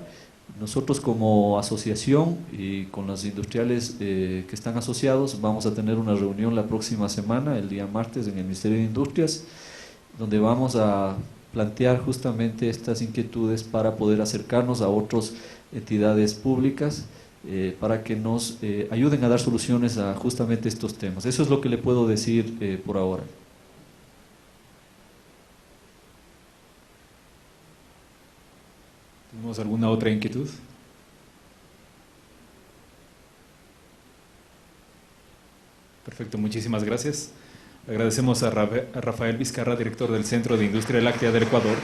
[SPEAKER 1] nosotros como asociación y con los industriales que están asociados, vamos a tener una reunión la próxima semana, el día martes, en el Ministerio de Industrias, donde vamos a plantear justamente estas inquietudes para poder acercarnos a otras entidades públicas para que nos ayuden a dar soluciones a justamente estos temas. Eso es lo que le puedo decir por ahora.
[SPEAKER 2] ¿Tenemos alguna otra inquietud? Perfecto, muchísimas gracias. Agradecemos a Rafael Vizcarra, director del Centro de Industria Láctea del Ecuador.